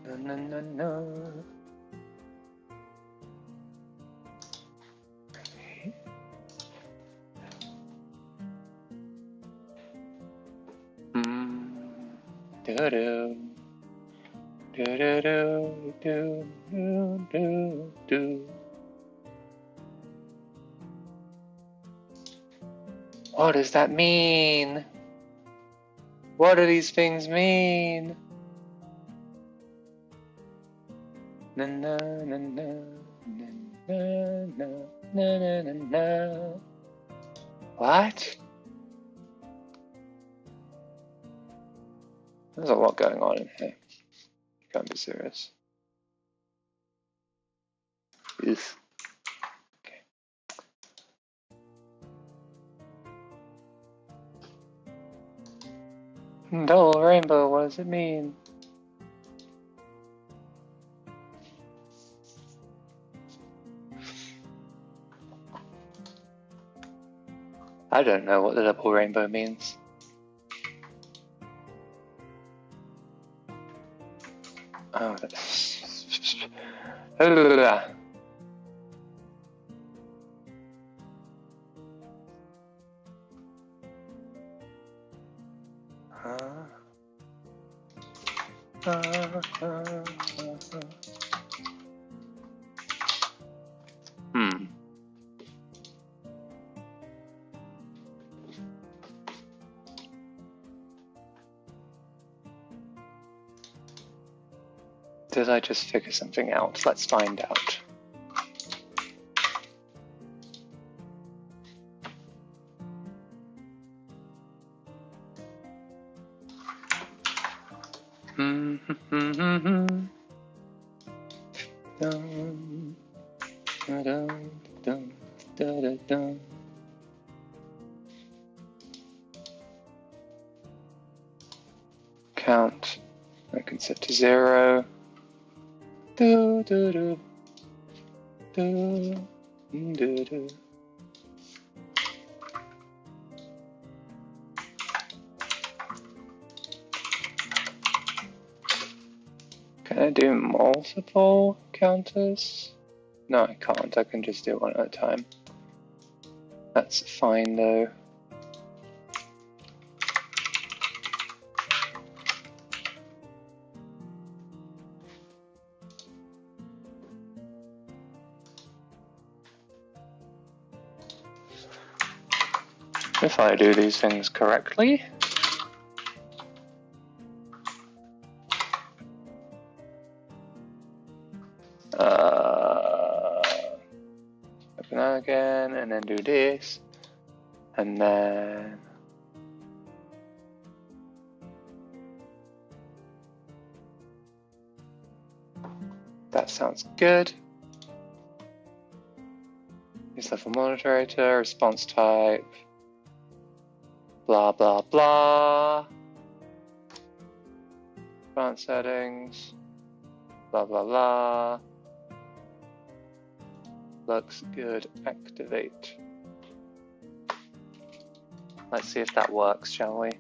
No. Okay. What does that mean? What do these things mean? Na na na na na na na na na. What? There's a lot going on in here. You can't be serious. Yes. Okay. Double rainbow, what does it mean? I don't know what the double rainbow means. Oh, that's... Did I just figure something out? Let's find out. Count. I can set to 0. Do do do do do do. Can I do multiple counters? No, I can't. I can just do one at a time. That's fine though. If I do these things correctly. Open that again, and then do this, and then That sounds good. Use level moderator, response type, blah, blah, blah. Advanced settings, blah, blah, blah. Looks good, activate. Let's see if that works, shall we?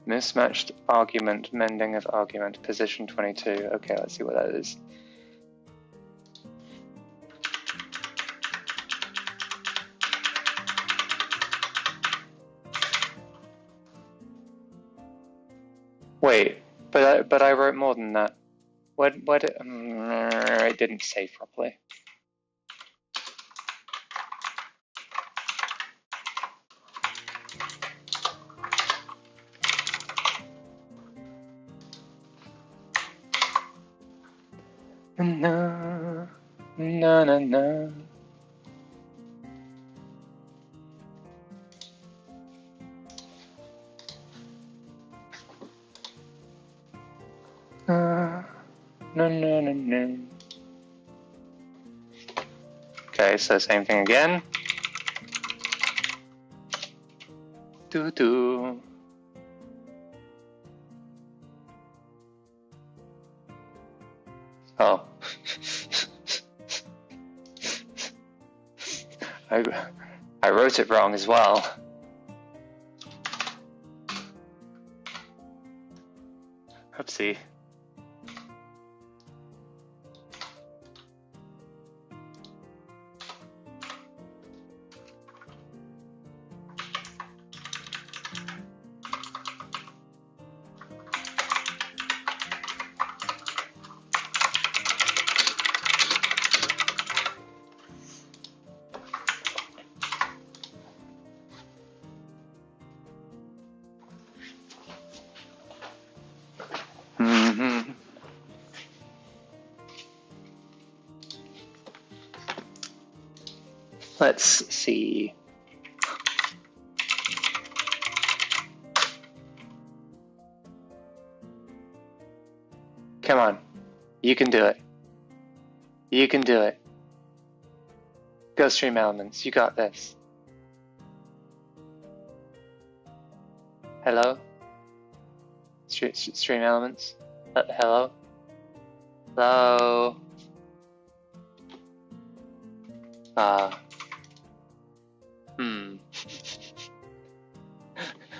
Mismatched argument, mending of argument, position 22. Okay, let's see what that is. Wait, but I wrote more than that. What it didn't save properly. Na na na na. No, no, no, no. Okay, so same thing again. Doo doo. Oh. I wrote it wrong as well. Oopsie. Let's see. Come on. You can do it. You can do it. Go stream elements. You got this. Hello? Stream elements? Hello? Hello?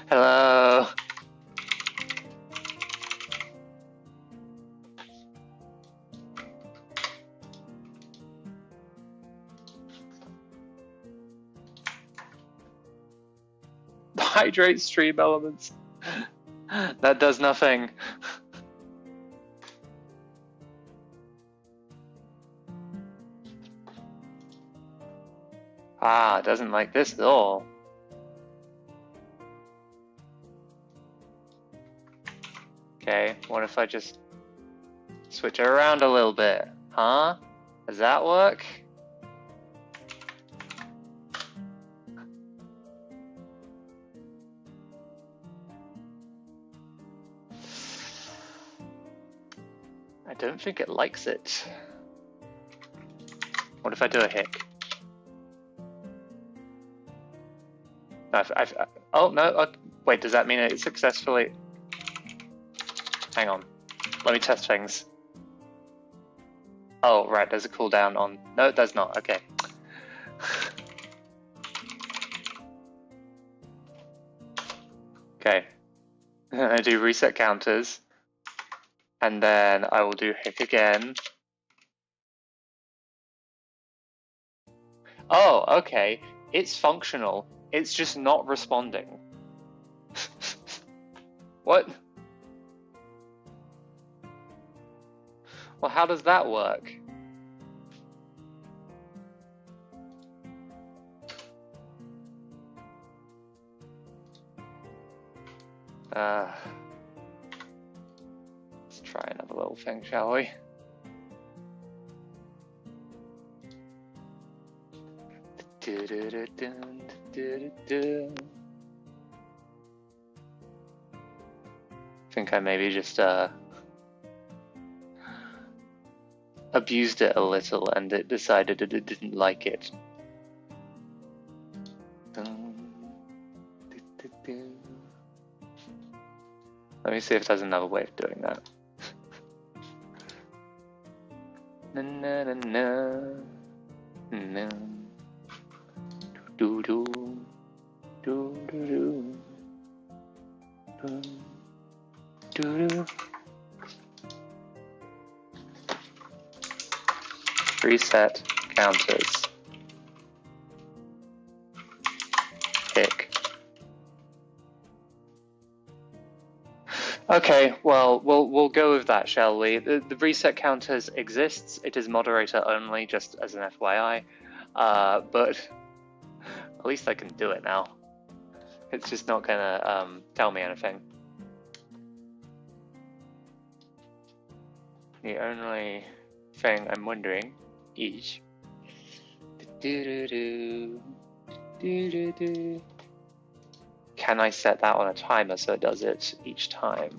Hello? Hydrate stream elements. That does nothing. It doesn't like this at all. Okay, what if I just switch it around a little bit? Huh? Does that work? I don't think it likes it. What if I do a hic? Oh, no, wait, does that mean it successfully... Hang on, let me test things. Oh, right, there's a cooldown on... No, it does not, okay. Okay, I do reset counters, and then I will do hic again. Oh, okay, it's functional. It's just not responding. What? Well, how does that work? Let's try another little thing, shall we? I think I maybe just abused it a little and it decided that it didn't like it. Let me see if there's another way of doing that. Na na na na na do do do do do do do. Reset counters. Tick. Okay, well, we'll go with that, shall we? The reset counters exists. It is moderator only, just as an FYI. But at least I can do it now. It's just not gonna tell me anything. The only thing I'm wondering is can I set that on a timer so it does it each time?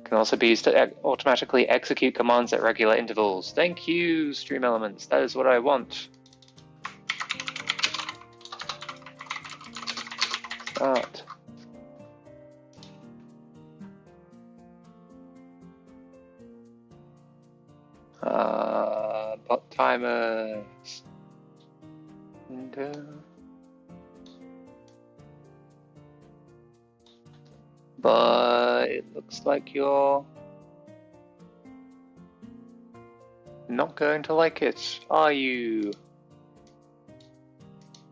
Can also be used to automatically execute commands at regular intervals. Thank you, Stream Elements. That is what I want. Start. Bot timers. But it looks like you're not going to like it, are you?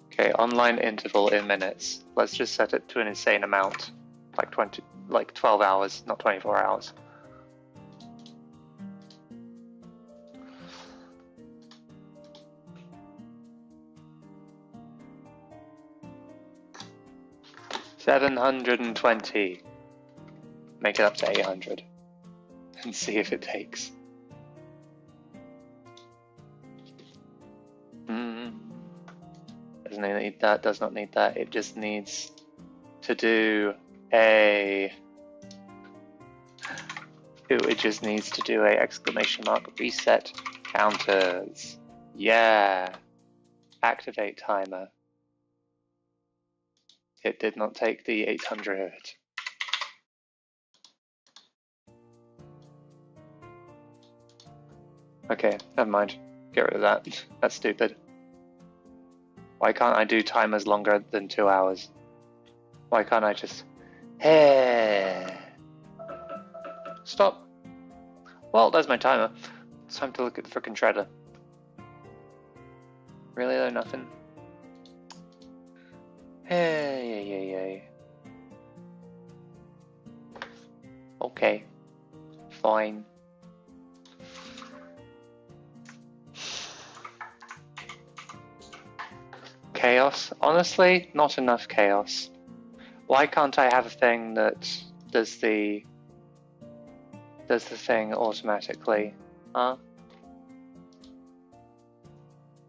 Okay, online interval in minutes. Let's just set it to an insane amount, like 12 hours, not 24 hours. $720. Make it up to 800 and see if it takes. Doesn't need that, does not need that. It just needs to do a... It just needs to do a exclamation mark reset counters. Yeah. Activate timer. It did not take the 800. Okay, never mind. Get rid of that. That's stupid. Why can't I do timers longer than 2 hours? Why can't I just... Hey! Stop. Well, there's my timer. It's time to look at the frickin' shredder. Really though, nothing? Hey. Okay. Fine. Chaos? Honestly, not enough chaos. Why can't I have a thing that does the thing automatically? Huh?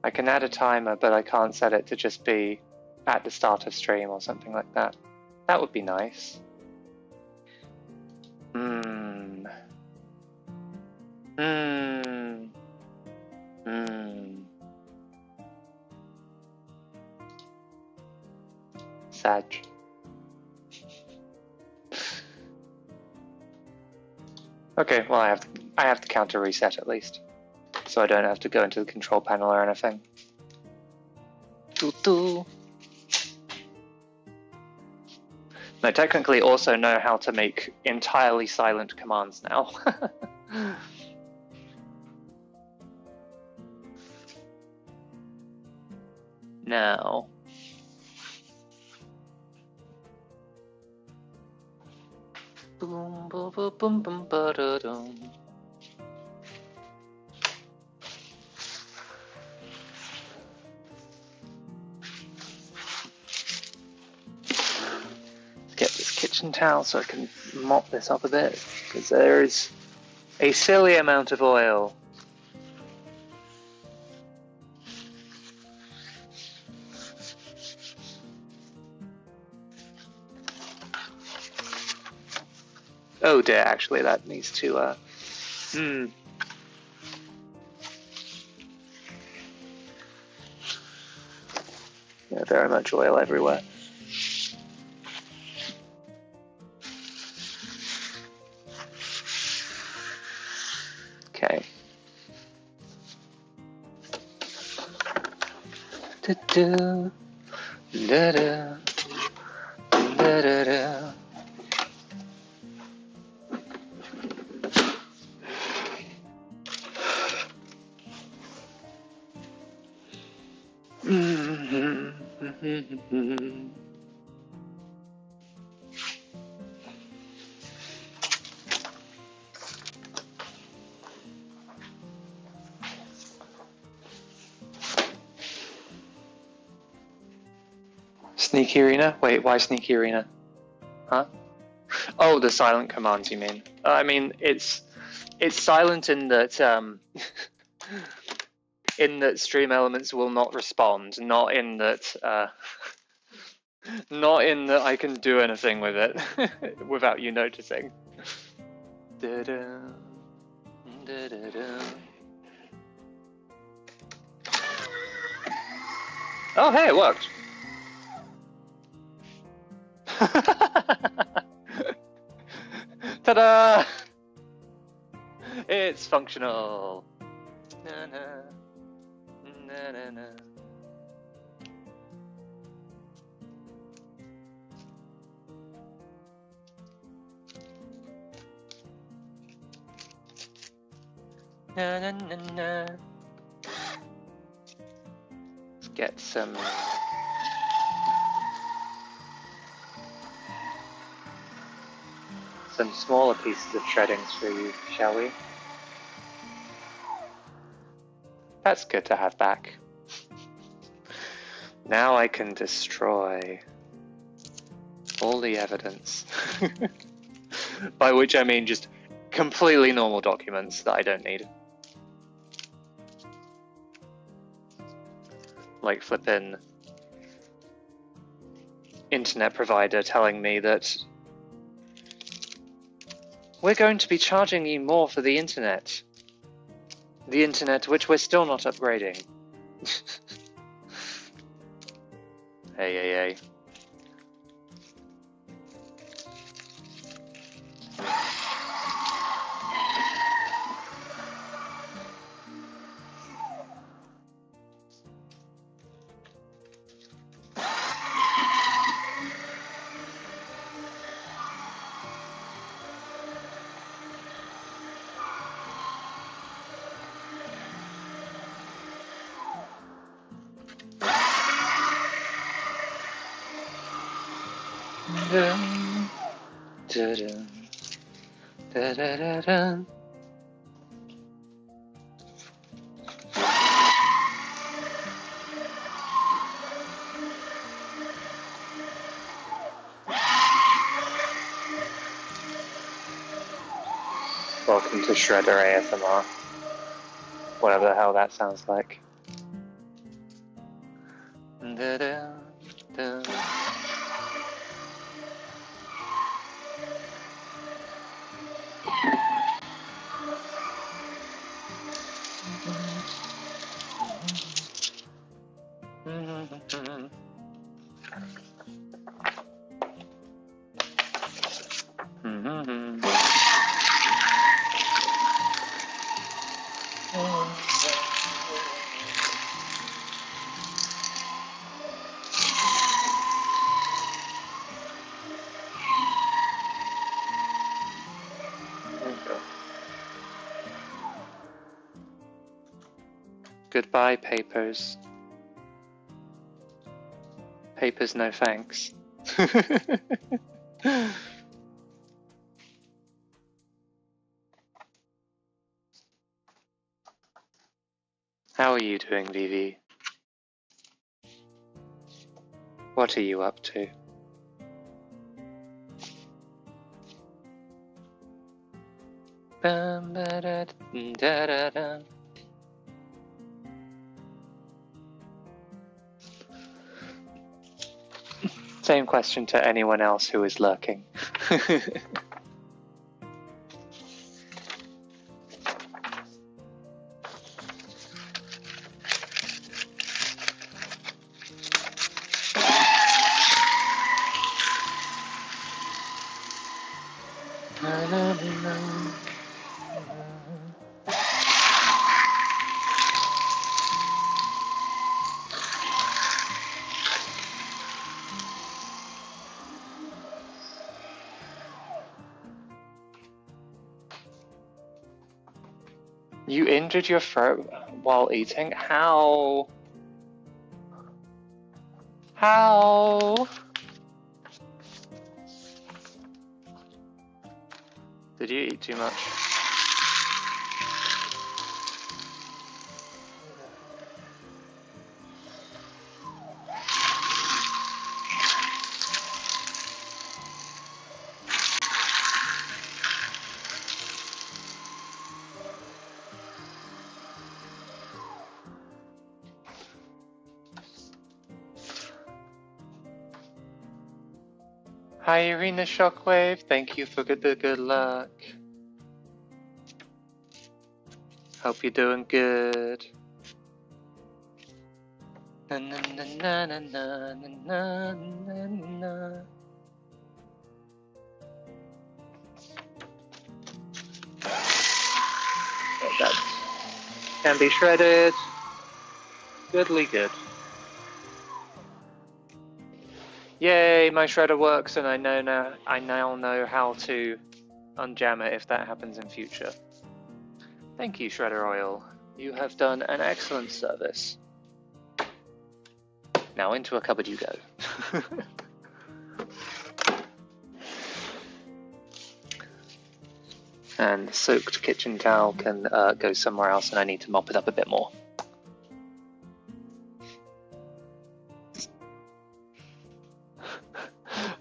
I can add a timer, but I can't set it to just be at the start of stream or something like that. That would be nice. Sag. Okay, well I have to counter reset at least, so I don't have to go into the control panel or anything. I technically also know how to make entirely silent commands now. Now. Boom, boom, boom, boom, boom, ba-da-dum. Let's get this kitchen towel so I can mop this up a bit, because there is a silly amount of oil. Oh dear, actually that needs to, Yeah, very much oil everywhere. Okay. Da-da, da-da, da-da-da. Sneaky arena? Wait, why sneaky arena? Huh? Oh, the silent commands, you mean? I mean, it's silent in that in that stream elements will not respond, not in that I can do anything with it without you noticing. Da-da, da-da-da. Oh, hey, it worked. Ta-da! It's functional. Na-na, na-na-na. Na-na-na-na. Let's get some smaller pieces of shreddings for you, shall we? That's good to have back. Now I can destroy all the evidence. By which I mean just completely normal documents that I don't need. Like flippin' internet provider telling me that we're going to be charging you more for the internet. The internet which we're still not upgrading. Hey. Welcome to Shredder ASMR. Whatever the hell that sounds like. Goodbye, papers. Papers, no thanks. How are you doing, Vivi? What are you up to? Bum-ba-da-da-da-da. Same question to anyone else who is lurking. You injured your throat while eating? How? How? Did you eat too much? Hi, Irina Shockwave. Thank you for the good luck. Hope you're doing good. Na na na na na na na na na. That can be shredded. Goodly good. Yay, my shredder works, and I now know how to unjam it if that happens in future. Thank you, Shredder Oil. You have done an excellent service. Now into a cupboard you go. And the soaked kitchen towel can go somewhere else, and I need to mop it up a bit more.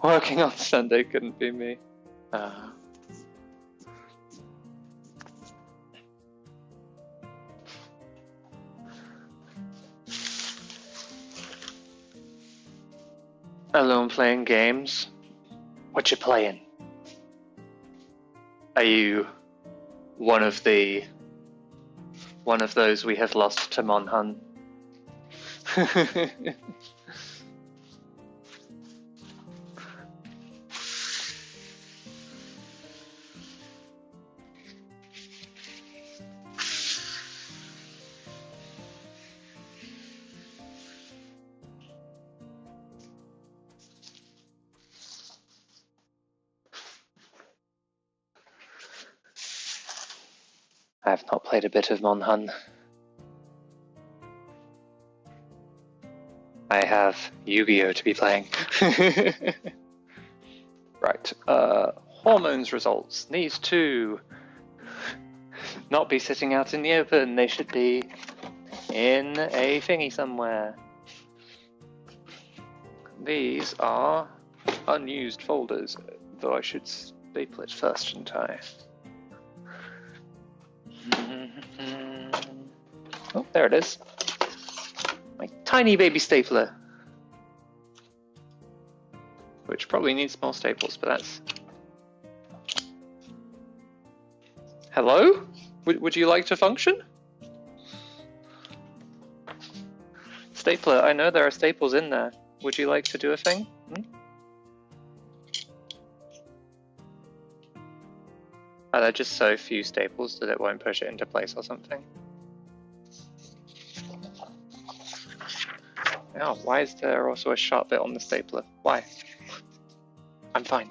Working on Sunday couldn't be me. Alone playing games? What you playing? Are you one of those we have lost to Monhun? I have not played a bit of Monhun. I have Yu-Gi-Oh! To be playing. Right, hormones results. These two not be sitting out in the open. They should be in a thingy somewhere. These are unused folders, though I should staple it first, shouldn't I? Oh, there it is. My tiny baby stapler. Which probably needs more staples, but that's... Hello? Would you like to function? Stapler, I know there are staples in there. Would you like to do a thing? Are there just so few staples that it won't push it into place or something? Oh, why is there also a sharp bit on the stapler? Why? I'm fine.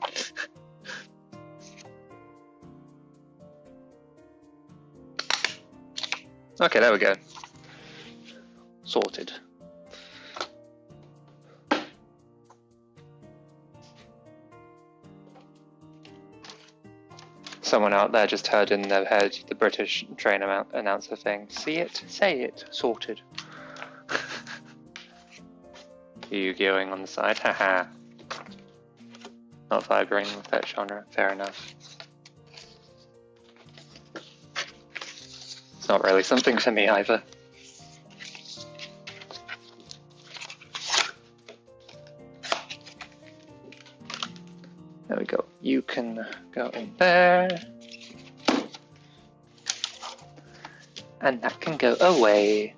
Okay, there we go. Sorted. Someone out there just heard in their head the British train announcer thing. See it, say it, sorted. Yu-Gi-Oh-ing on the side, haha. Not vibrating with that genre, fair enough. It's not really something for me either. There we go. You can go in there. And that can go away.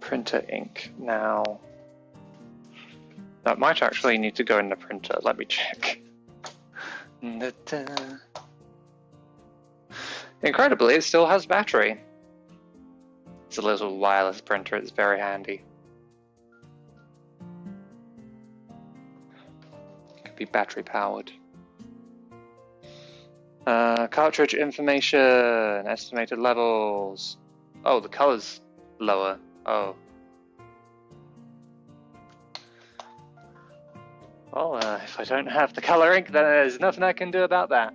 Printer ink now. That might actually need to go in the printer. Let me check. Incredibly, it still has battery. It's a little wireless printer, it's very handy. It could be battery powered. Cartridge information, estimated levels. Oh, the color's lower. Oh. Well, if I don't have the color ink, then there's nothing I can do about that.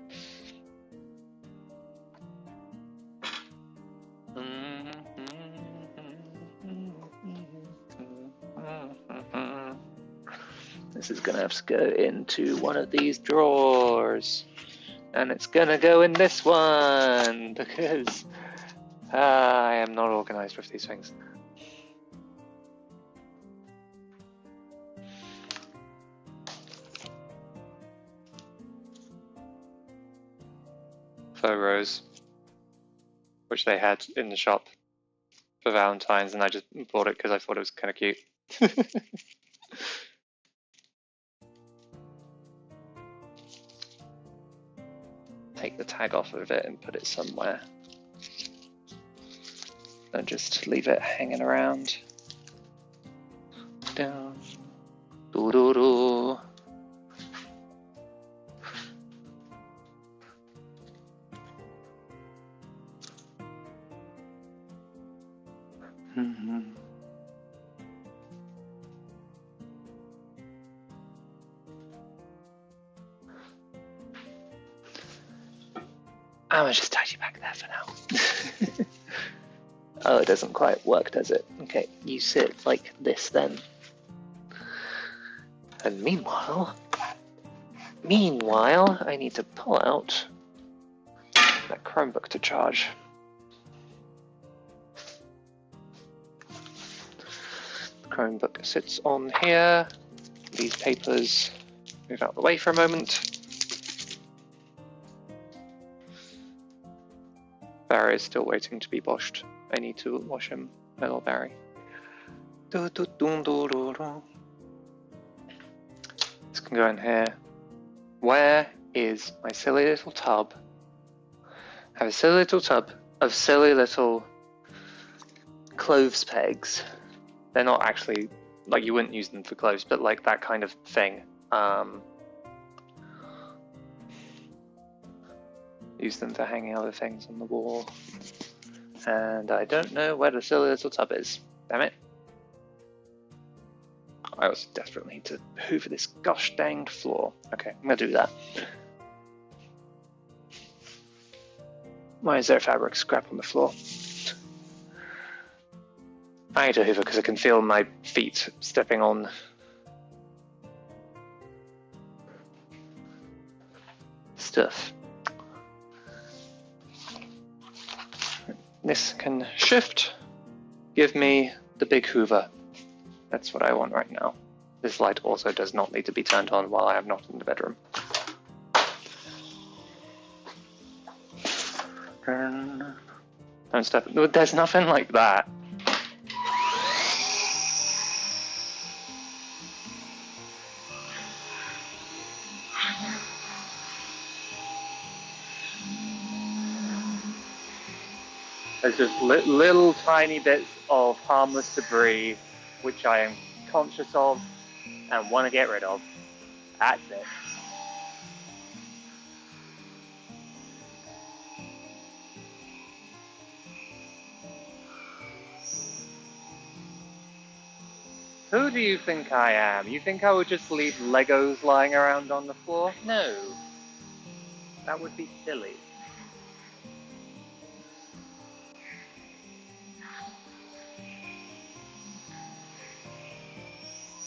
This is gonna have to go into one of these drawers. And it's gonna go in this one, because I am not organized with these things. Faux rose, which they had in the shop for Valentine's, and I just bought it because I thought it was kind of cute. Take the tag off of it and put it somewhere. Don't just leave it hanging around. Down. Doo-doo-doo. I'm gonna just tidy back there for now. Oh, it doesn't quite work, does it? Okay, you sit like this then. And meanwhile, I need to pull out that Chromebook to charge. The Chromebook sits on here. These papers move out of the way for a moment. Barry is still waiting to be washed. I need to wash him, my little Barry. This can go in here. Where is my silly little tub? I have a silly little tub of silly little clothes pegs. They're not actually, like, you wouldn't use them for clothes, but like that kind of thing. Use them for hanging other things on the wall. And I don't know where the silly little tub is. Damn it. I also desperately need to hoover this gosh danged floor. Okay, I'm gonna do that. Why is there a fabric scrap on the floor? I need to hoover because I can feel my feet stepping on stuff. This can shift, give me the big hoover. That's what I want right now. This light also does not need to be turned on while I am not in the bedroom. Don't step. There's nothing like that. There's just little tiny bits of harmless debris which I am conscious of and want to get rid of. That's it. Who do you think I am? You think I would just leave Legos lying around on the floor? No. That would be silly.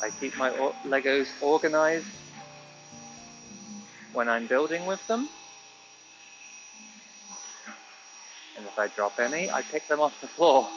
I keep my Legos organized when I'm building with them. And if I drop any, I pick them off the floor.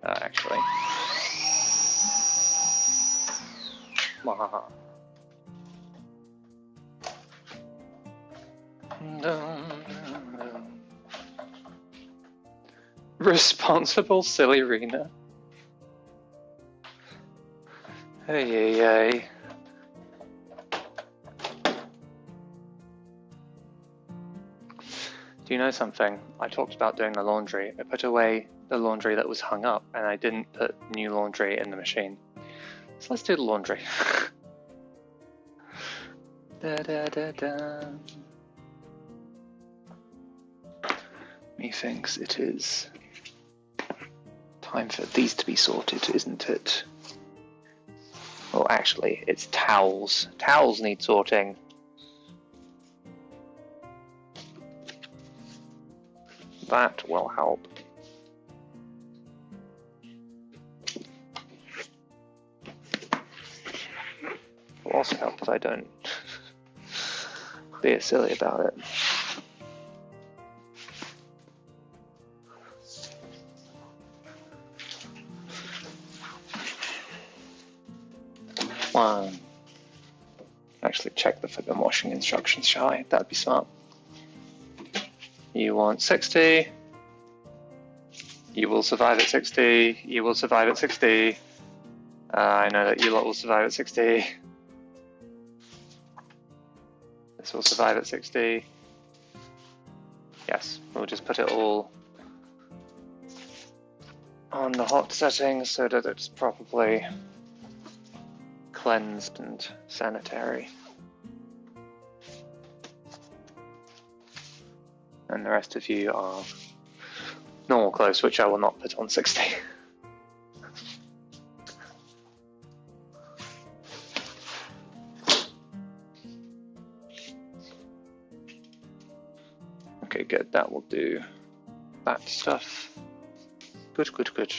Actually. Responsible silly Rena. Hey. Do you know something? I talked about doing the laundry. I put away the laundry that was hung up and I didn't put new laundry in the machine. So let's do the laundry. Methinks it is time for these to be sorted, isn't it? Well, actually, it's towels. Towels need sorting. That will help. It will also help if I don't be silly about it. One. Actually, check the foot and washing instructions, shall I? That'd be smart. You want 60. You will survive at 60. You will survive at 60. I know that you lot will survive at 60. This will survive at 60. Yes, we'll just put it all on the hot setting so that it's properly cleansed and sanitary. And the rest of you are normal clothes, which I will not put on 60. Okay, good. That will do that stuff. Good.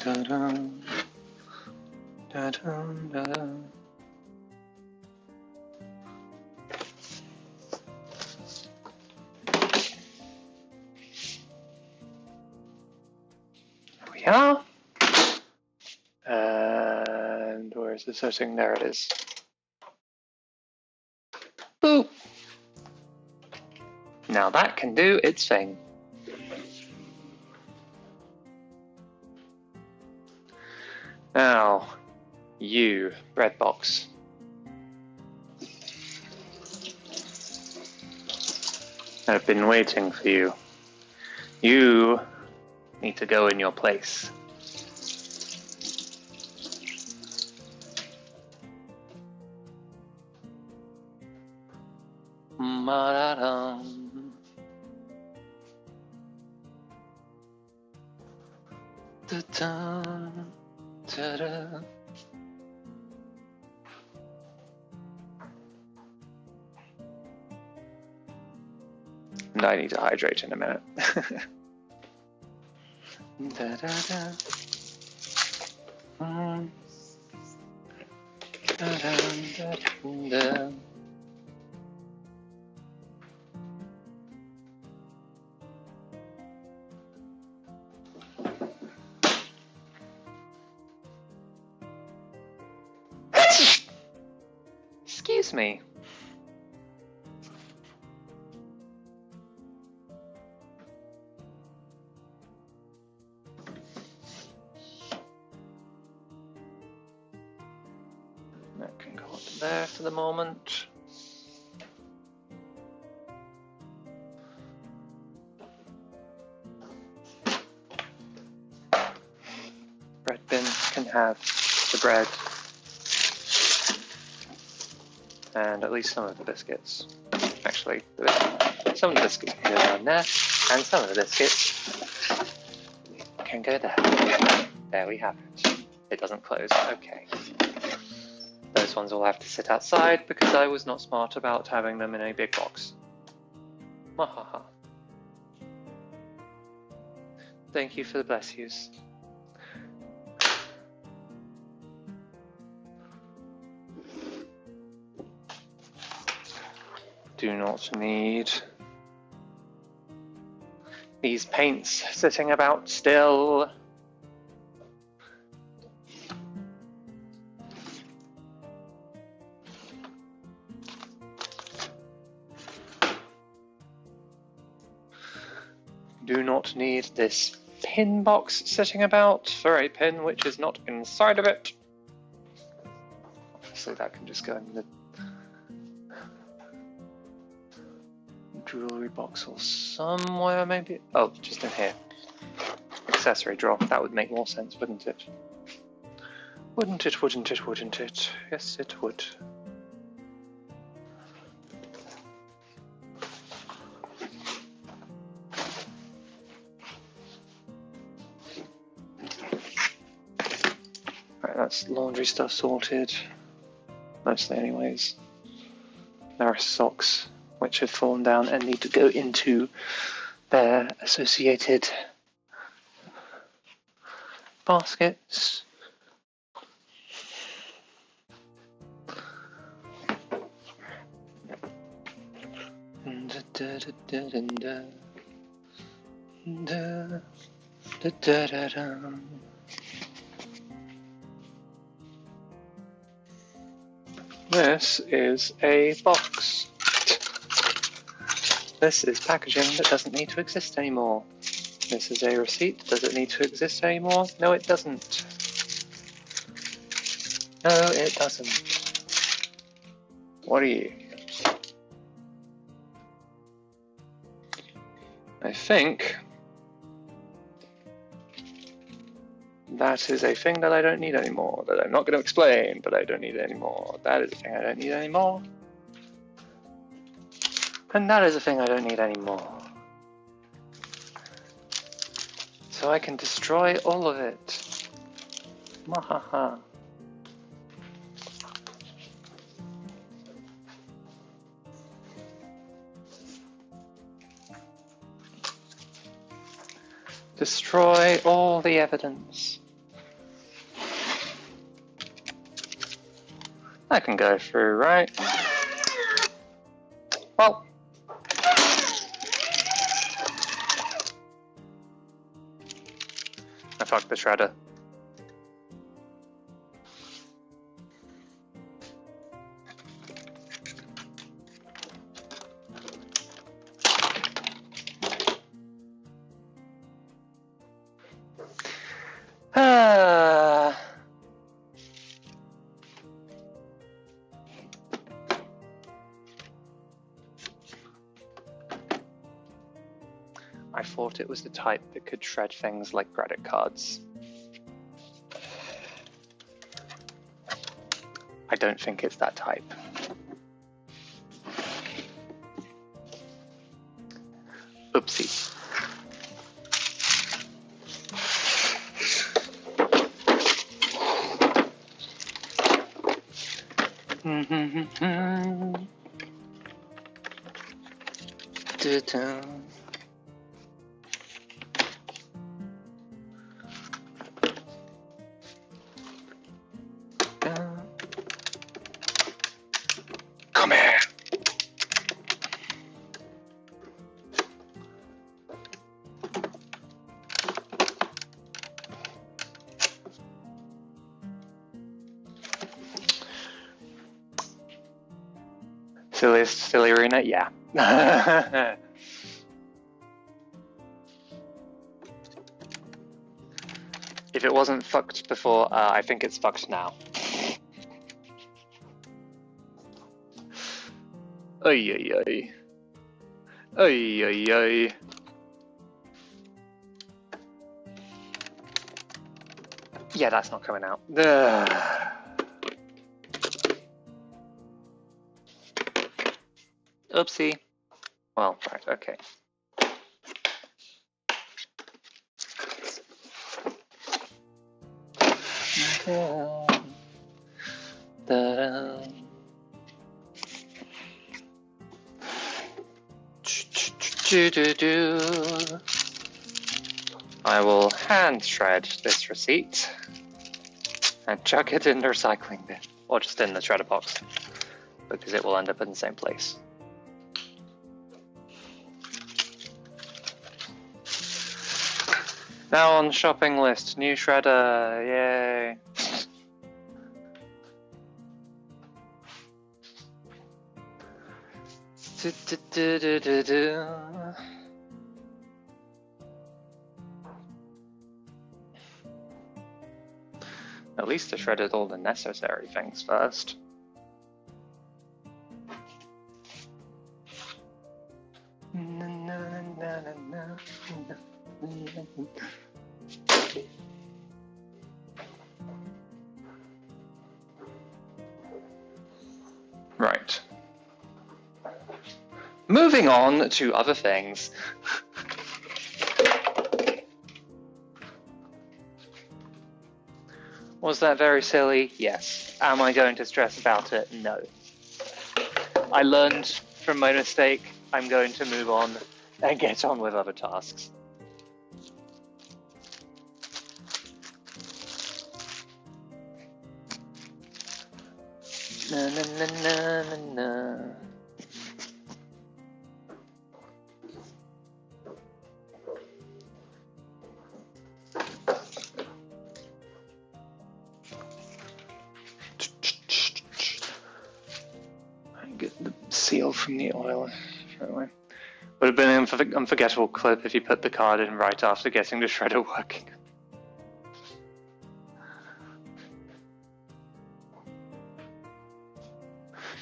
Da-dum, da-dum, da-dum. There we are. And where's the setting? There it is. Boop. Now that can do its thing. Now, you, bread box. I've been waiting for you. You need to go in your place. Ma-da-dum. Da-dum. Ta-da. And I need to hydrate in a minute. Da-da-da. Da-da-da-da. Excuse me. That can go up there for the moment. Bread bin can have the bread. And at least some of the biscuits. Actually, some of the biscuits can go down there, and some of the biscuits can go there. There we have it. It doesn't close. Okay. Those ones will have to sit outside because I was not smart about having them in a big box. Mahaha. Thank you for the bless yous. Do not need these paints sitting about still. Do not need this pin box sitting about for a pin which is not inside of it. So that can just go in the jewelry box or somewhere maybe. Oh, just in here. Accessory drawer. That would make more sense, wouldn't it? Wouldn't it, wouldn't it, wouldn't it? Yes, it would. Right, that's laundry stuff sorted. Mostly anyways. There are socks which have fallen down and need to go into their associated baskets. This is a box. This is packaging that doesn't need to exist anymore. This is a receipt. Does it need to exist anymore? No, it doesn't. No, it doesn't. What are you? I think that is a thing that I don't need anymore, that I'm not going to explain, but I don't need it anymore. That is a thing I don't need anymore. And that is a thing I don't need anymore. So I can destroy all of it. Mahaha. Destroy all the evidence. I can go through, right? Well. I fucked the shredder. I thought it was the type that could shred things like credit cards. I don't think it's that type. Oopsie. Come here. Silly arena, yeah. If it wasn't fucked before, I think it's fucked now. Oy oy oy. Oy oy oy. Yeah, that's not coming out. Oopsie. Well, right, okay. I will hand shred this receipt and chuck it in the recycling bin, or just in the shredder box, because it will end up in the same place. Now on the shopping list, new shredder, yay! At least I shredded all the necessary things first. Right. Moving on to other things. Was that very silly? Yes. Am I going to stress about it? No. I learned from my mistake. I'm going to move on and get on with other tasks. Na na na na na na. Get the seal from the oil. Would have been an unforgettable clip if you put the card in right after getting the shredder working.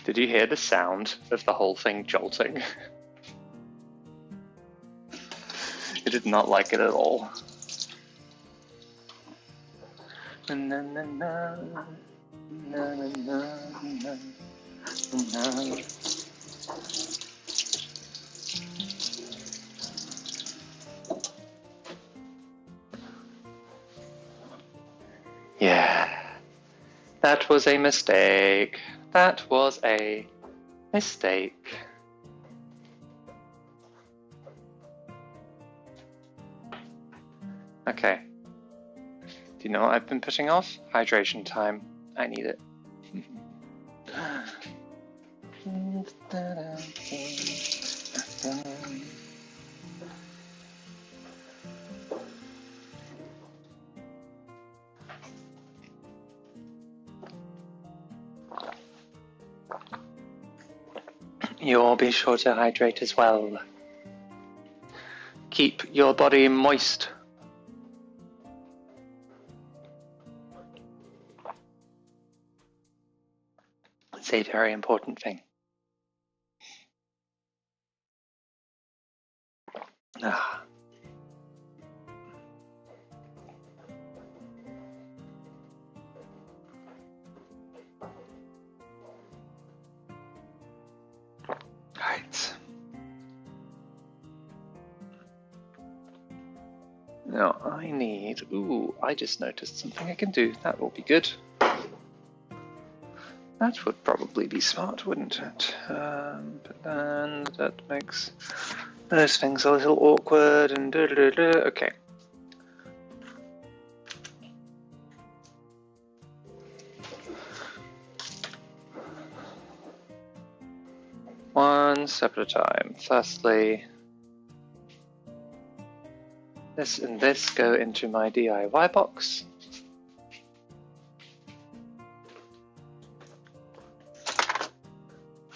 Did you hear the sound of the whole thing jolting? I did not like it at all. Na na na na na na na. No. Yeah, that was a mistake. That was a mistake. Okay. Do you know what I've been putting off? Hydration time. I need it. You'll be sure to hydrate as well. Keep your body moist. It's a very important thing. Ah. Right. Now I need, I just noticed something I can do. That will be good. That would probably be smart, wouldn't it? But then that makes those things a little awkward and okay. One step at a time. Firstly, this and this go into my DIY box.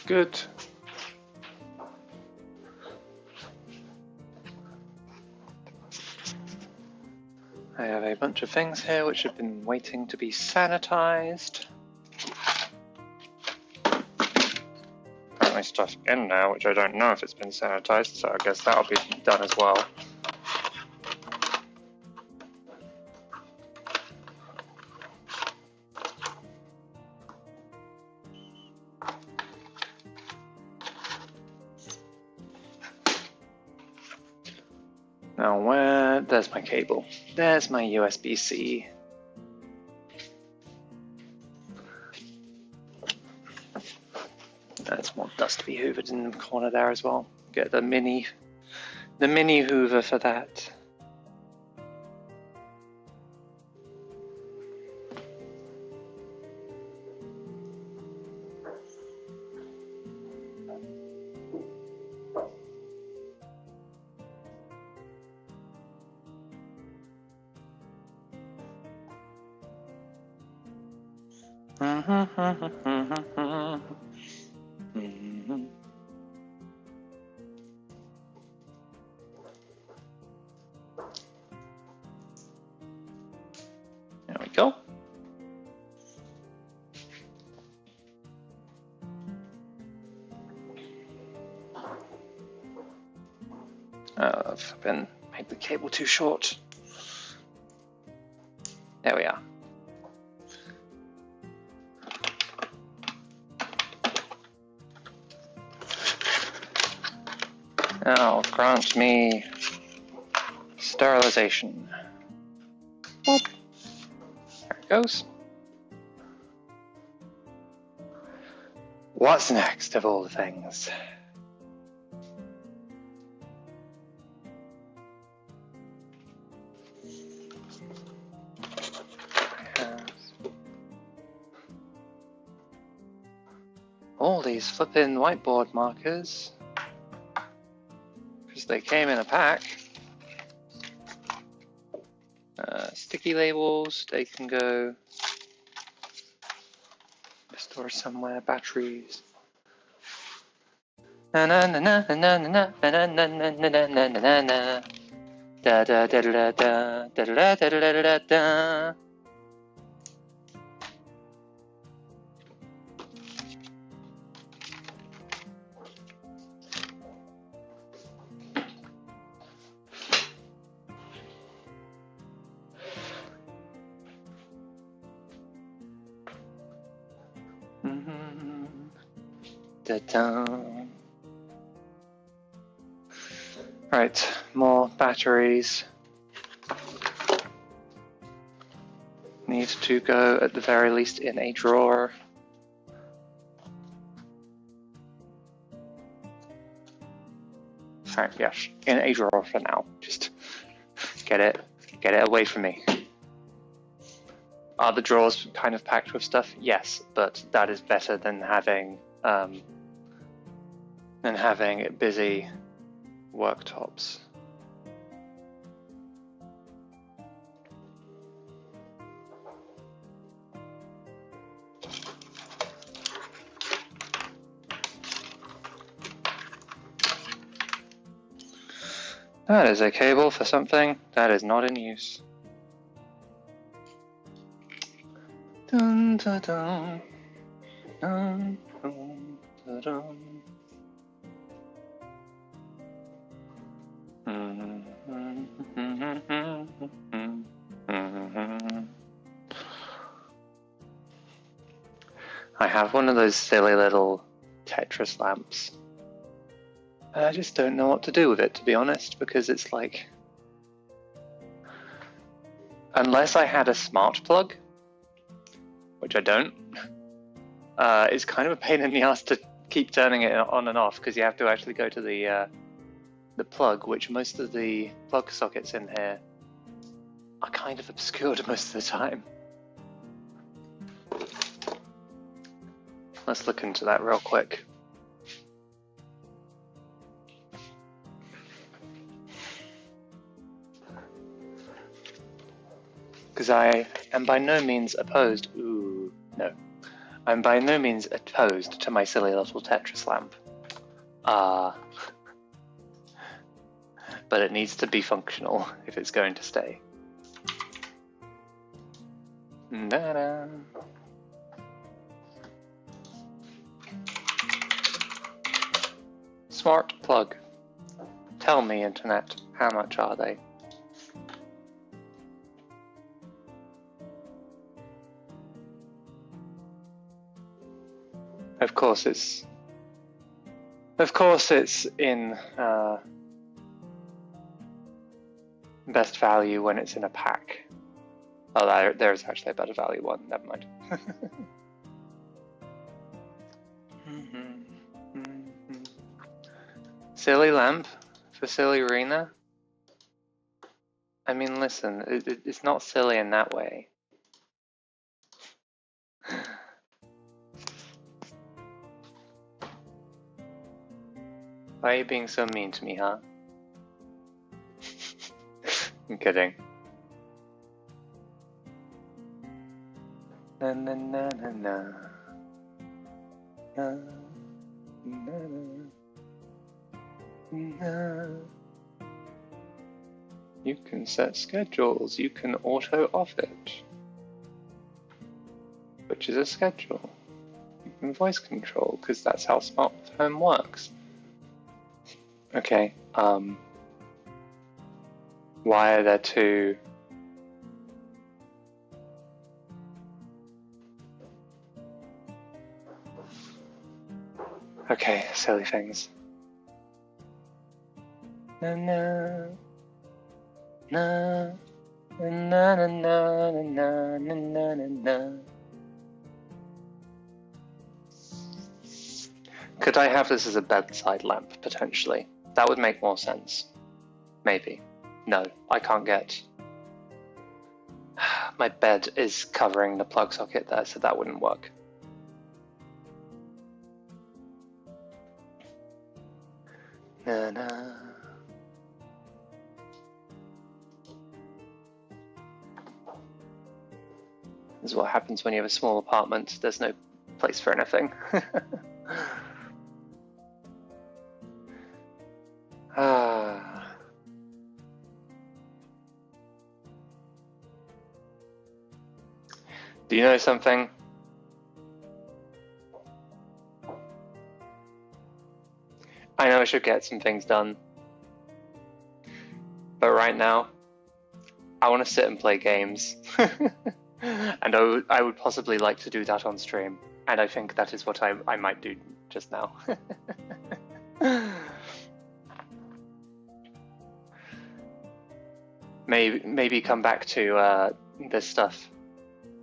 Good. I have a bunch of things here which have been waiting to be sanitized. Apparently stuff in now which I don't know if it's been sanitized, so I guess that'll be done as well. Now there's my cable. There's my USB-C. That's more dust to be hoovered in the corner there as well. Get the mini hoover for that. There we go. I've made the cable too short. There we are. Now grant me sterilization. Boop. There it goes. What's next of all the things? All these flippin' whiteboard markers, because they came in a pack. Sticky labels, they can go store somewhere. Batteries. Na na na na na na na na na na na na na na. Da da da da da da da da da da da. Da-da. Right, more batteries. Need to go at the very least in a drawer. Sorry, yes, in a drawer for now. Just get it away from me. Are the drawers kind of packed with stuff? Yes, but that is better than having busy worktops. That is a cable for something that is not in use. Dun, dun, dun. Dun, dun, dun, dun. I have one of those silly little Tetris lamps. I just don't know what to do with it, to be honest, because it's like, unless I had a smart plug, which I don't, it's kind of a pain in the ass to keep turning it on and off, because you have to actually go to the plug, which most of the plug sockets in here are kind of obscured most of the time. Let's look into that real quick. Because I am by no means opposed. Ooh, no. I'm by no means opposed to my silly little Tetris lamp. But it needs to be functional if it's going to stay. Da-da. Smart plug. Tell me, internet, how much are they? Of course it's in best value when it's in a pack. Oh, there's actually a better value one. Never mind. Silly lamp for silly Rena? I mean, listen, it's not silly in that way. Why are you being so mean to me, huh? I'm kidding. Na na na na na. Na na na. You can set schedules, you can auto off it. Which is a schedule. You can voice control, because that's how smart home works. Okay, why are there two? Okay, silly things. Na na na na na na na na na na na. Could I have this as a bedside lamp, potentially? That would make more sense. Maybe. No, I can't get... My bed is covering the plug socket there, so that wouldn't work. Na na. This is what happens when you have a small apartment. There's no place for anything. Do you know something? I know I should get some things done, but right now, I want to sit and play games. And I would possibly like to do that on stream, and I think that is what I might do just now. Maybe come back to this stuff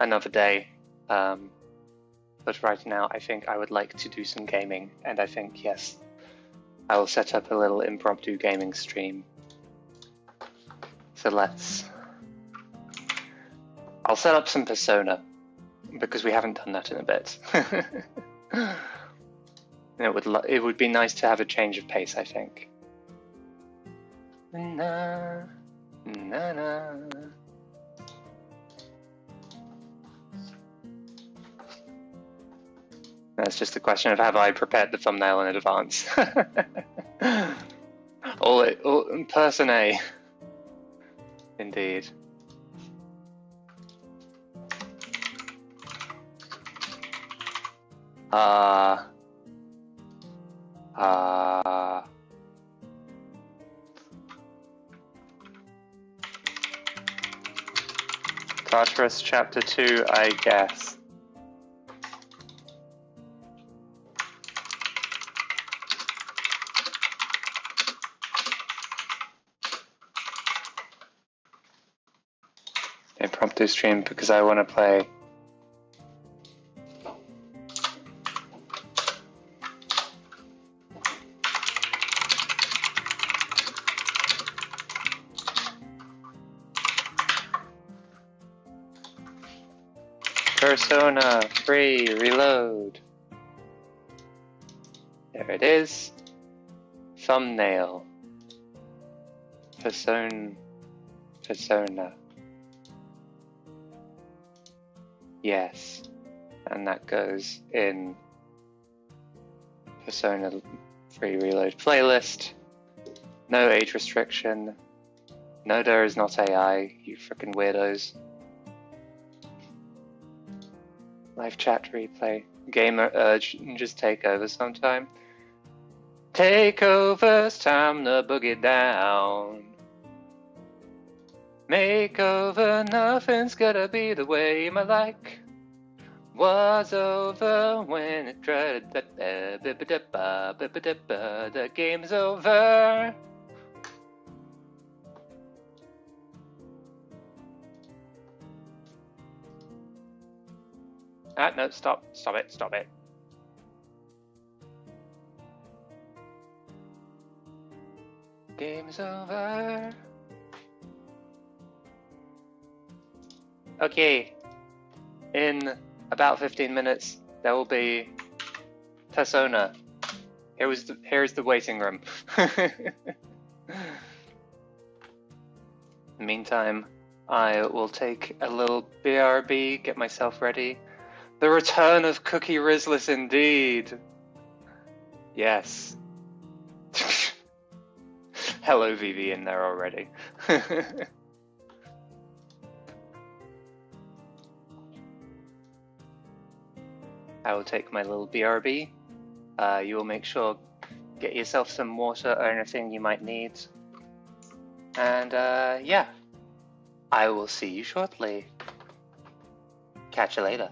another day, but right now I think I would like to do some gaming, and I think, yes, I will set up a little impromptu gaming stream. So I'll set up some Persona, because we haven't done that in a bit. And it would be nice to have a change of pace, I think. Na, na, na. That's just a question of have I prepared the thumbnail in advance. all person A. Indeed. Tartarus Chapter 2, I guess. Impromptu stream because I want to play. Persona 3 reload. There it is. Thumbnail. Persona. Yes. And that goes in Persona 3 reload playlist. No age restriction. No, there is not AI, you frickin' weirdos. Live chat replay. Gamer urge, just take over sometime. Takeover's time to boogie down. Makeover, nothing's gonna be the way you might like. Was over when it tried to the game's over. No, stop it. game's over. Okay, in about 15 minutes, there will be Persona. Here's the waiting room. In the meantime, I will take a little BRB, get myself ready. The return of Cookie Rizless indeed. Yes. Hello VV in there already. I will take my little BRB. You will make sure, get yourself some water or anything you might need. And yeah, I will see you shortly. Catch you later.